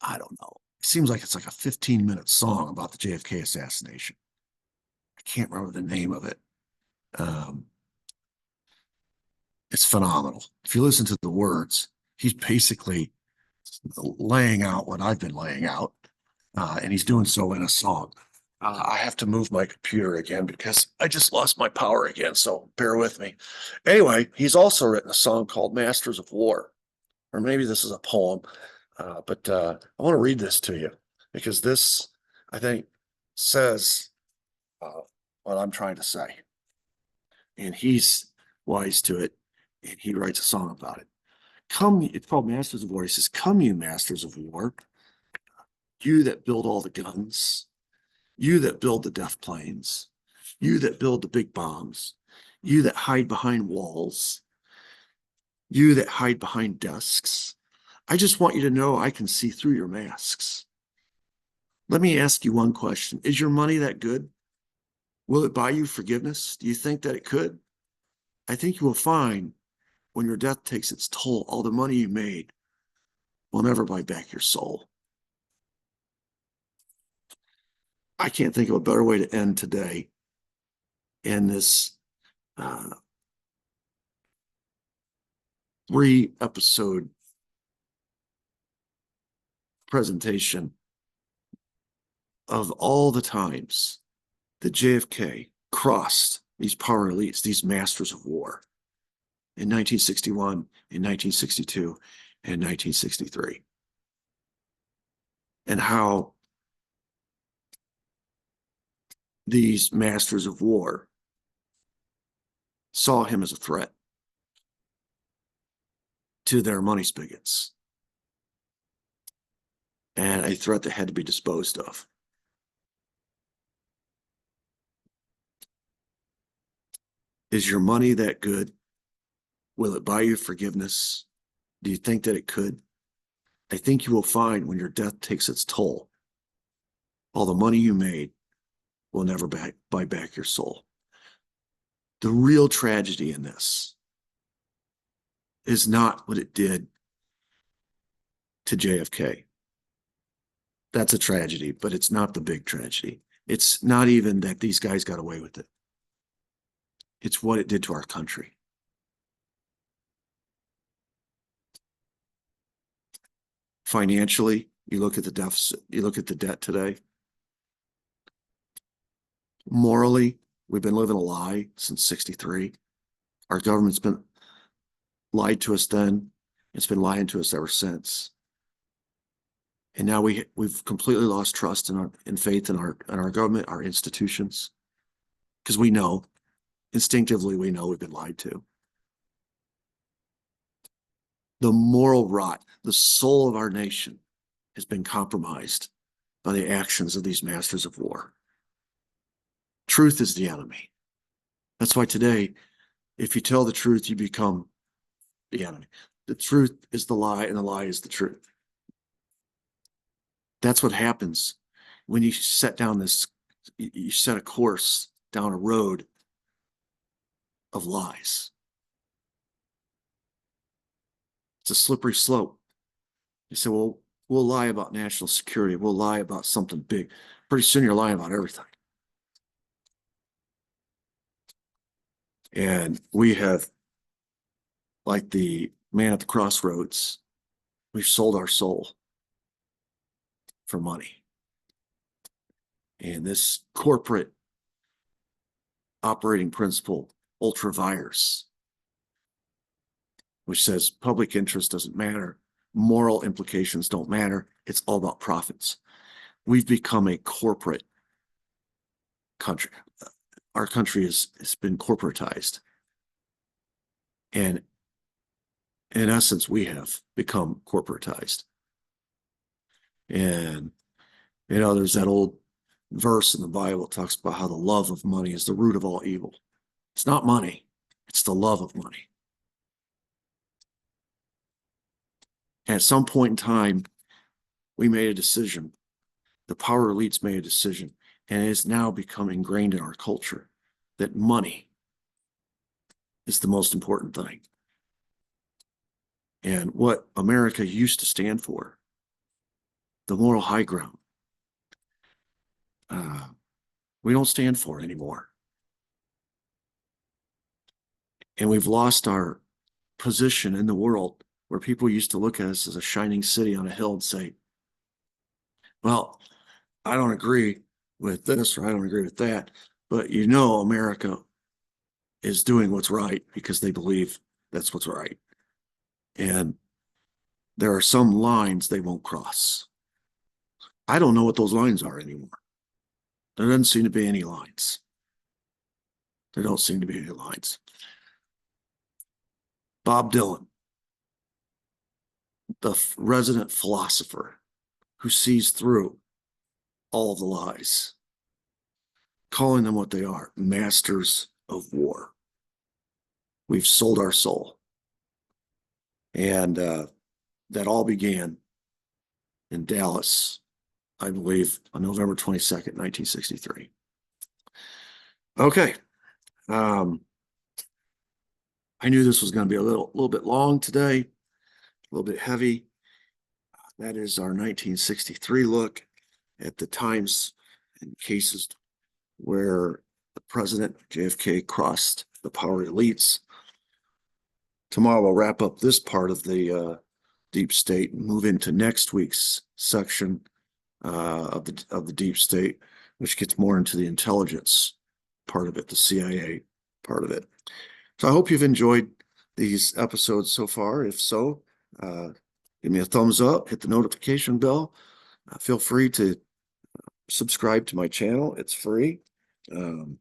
I don't know. It seems like it's like a 15-minute song about the JFK assassination. I can't remember the name of it. Um, it's phenomenal. If you listen to the words, he's basically laying out what I've been laying out, and he's doing so in a song. I have to move my computer again because I just lost my power again, so bear with me. Anyway, he's also written a song called Masters of War, or maybe this is a poem, but I want to read this to you because this, I think, says uh, what I'm trying to say. And he's wise to it, and he writes a song about it. Come, it's called Masters of War. He says, "Come, you masters of war, you that build all the guns, you that build the death planes, you that build the big bombs, you that hide behind walls, you that hide behind desks. I just want you to know I can see through your masks. Let me ask you one question. Is your money that good? Will it buy you forgiveness? Do you think that it could? I think you will find when your death takes its toll, all the money you made will never buy back your soul." I can't think of a better way to end today in this uh, 3-episode presentation of all the times that JFK crossed these power elites, these masters of war in 1961, in 1962, and 1963, and how these masters of war saw him as a threat to their money spigots and a threat that had to be disposed of. Is your money that good? Will it buy you forgiveness? Do you think that it could? I think you will find when your death takes its toll, all the money you made will never buy back your soul. The real tragedy in this is not what it did to JFK. That's a tragedy, but it's not the big tragedy. It's not even that these guys got away with it. It's what it did to our country. Financially, you look at the deficit, you look at the debt today. Morally, we've been living a lie since 63. Our government's been lied to us then. It's been lying to us ever since. And now we've completely lost trust in faith in our government, our institutions, because we know, instinctively, we know we've been lied to. The moral rot, the soul of our nation has been compromised by the actions of these masters of war. Truth is the enemy. That's why today, if you tell the truth, you become the enemy. The truth is the lie, and the lie is the truth. That's what happens when you set a course down a road of lies. It's a slippery slope. You say, well, we'll lie about national security. We'll lie about something big. Pretty soon you're lying about everything. And we have, like the man at the crossroads, we've sold our soul for money. And this corporate operating principle, ultra virus, which says public interest doesn't matter, moral implications don't matter, it's all about profits. We've become a corporate country. Our country has been corporatized. And in essence, we have become corporatized. And, there's that old verse in the Bible that talks about how the love of money is the root of all evil. It's not money, it's the love of money. And at some point in time, we made a decision the power elites made a decision, and it has now become ingrained in our culture that money is the most important thing. And what America used to stand for, the moral high ground, we don't stand for it anymore. And we've lost our position in the world where people used to look at us as a shining city on a hill and say, well, I don't agree with this or I don't agree with that, but you know, America is doing what's right because they believe that's what's right. And there are some lines they won't cross. I don't know what those lines are anymore. There doesn't seem to be any lines. There don't seem to be any lines. Bob Dylan, the resident philosopher who sees through all the lies, calling them what they are, masters of war. We've sold our soul. And that all began in Dallas, I believe, on November 22nd, 1963. Okay. I knew this was going to be a little bit long today, a little bit heavy. That is our 1963 look at the times and cases where the president, JFK, crossed the power elites. Tomorrow we'll wrap up this part of the deep state and move into next week's section of the deep state, which gets more into the intelligence part of it, the CIA part of it. So I hope you've enjoyed these episodes so far. If so, give me a thumbs up, hit the notification bell. Feel free to subscribe to my channel. It's free. And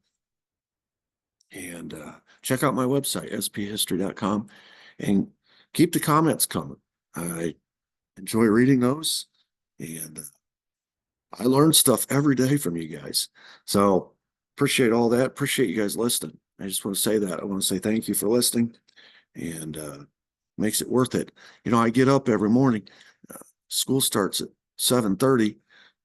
check out my website, sphistory.com, and keep the comments coming. I enjoy reading those, and I learn stuff every day from you guys. So appreciate all that. Appreciate you guys listening. I just want to say that. I want to say thank you for listening, and makes it worth it. You know, I get up every morning. School starts at 7:30,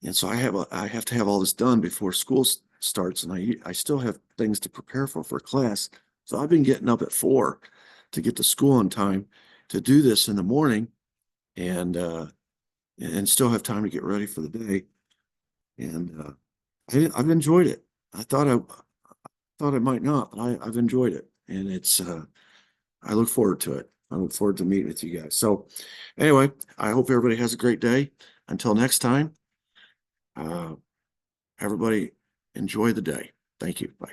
and so I have to have all this done before school starts, and I still have things to prepare for class. So I've been getting up at 4 to get to school on time to do this in the morning, and still have time to get ready for the day. And I've enjoyed it. I thought I might not, but I've enjoyed it, and it's I look forward to it. I look forward to meeting with you guys. So anyway, I hope everybody has a great day. Until next time, everybody enjoy the day. Thank you. Bye.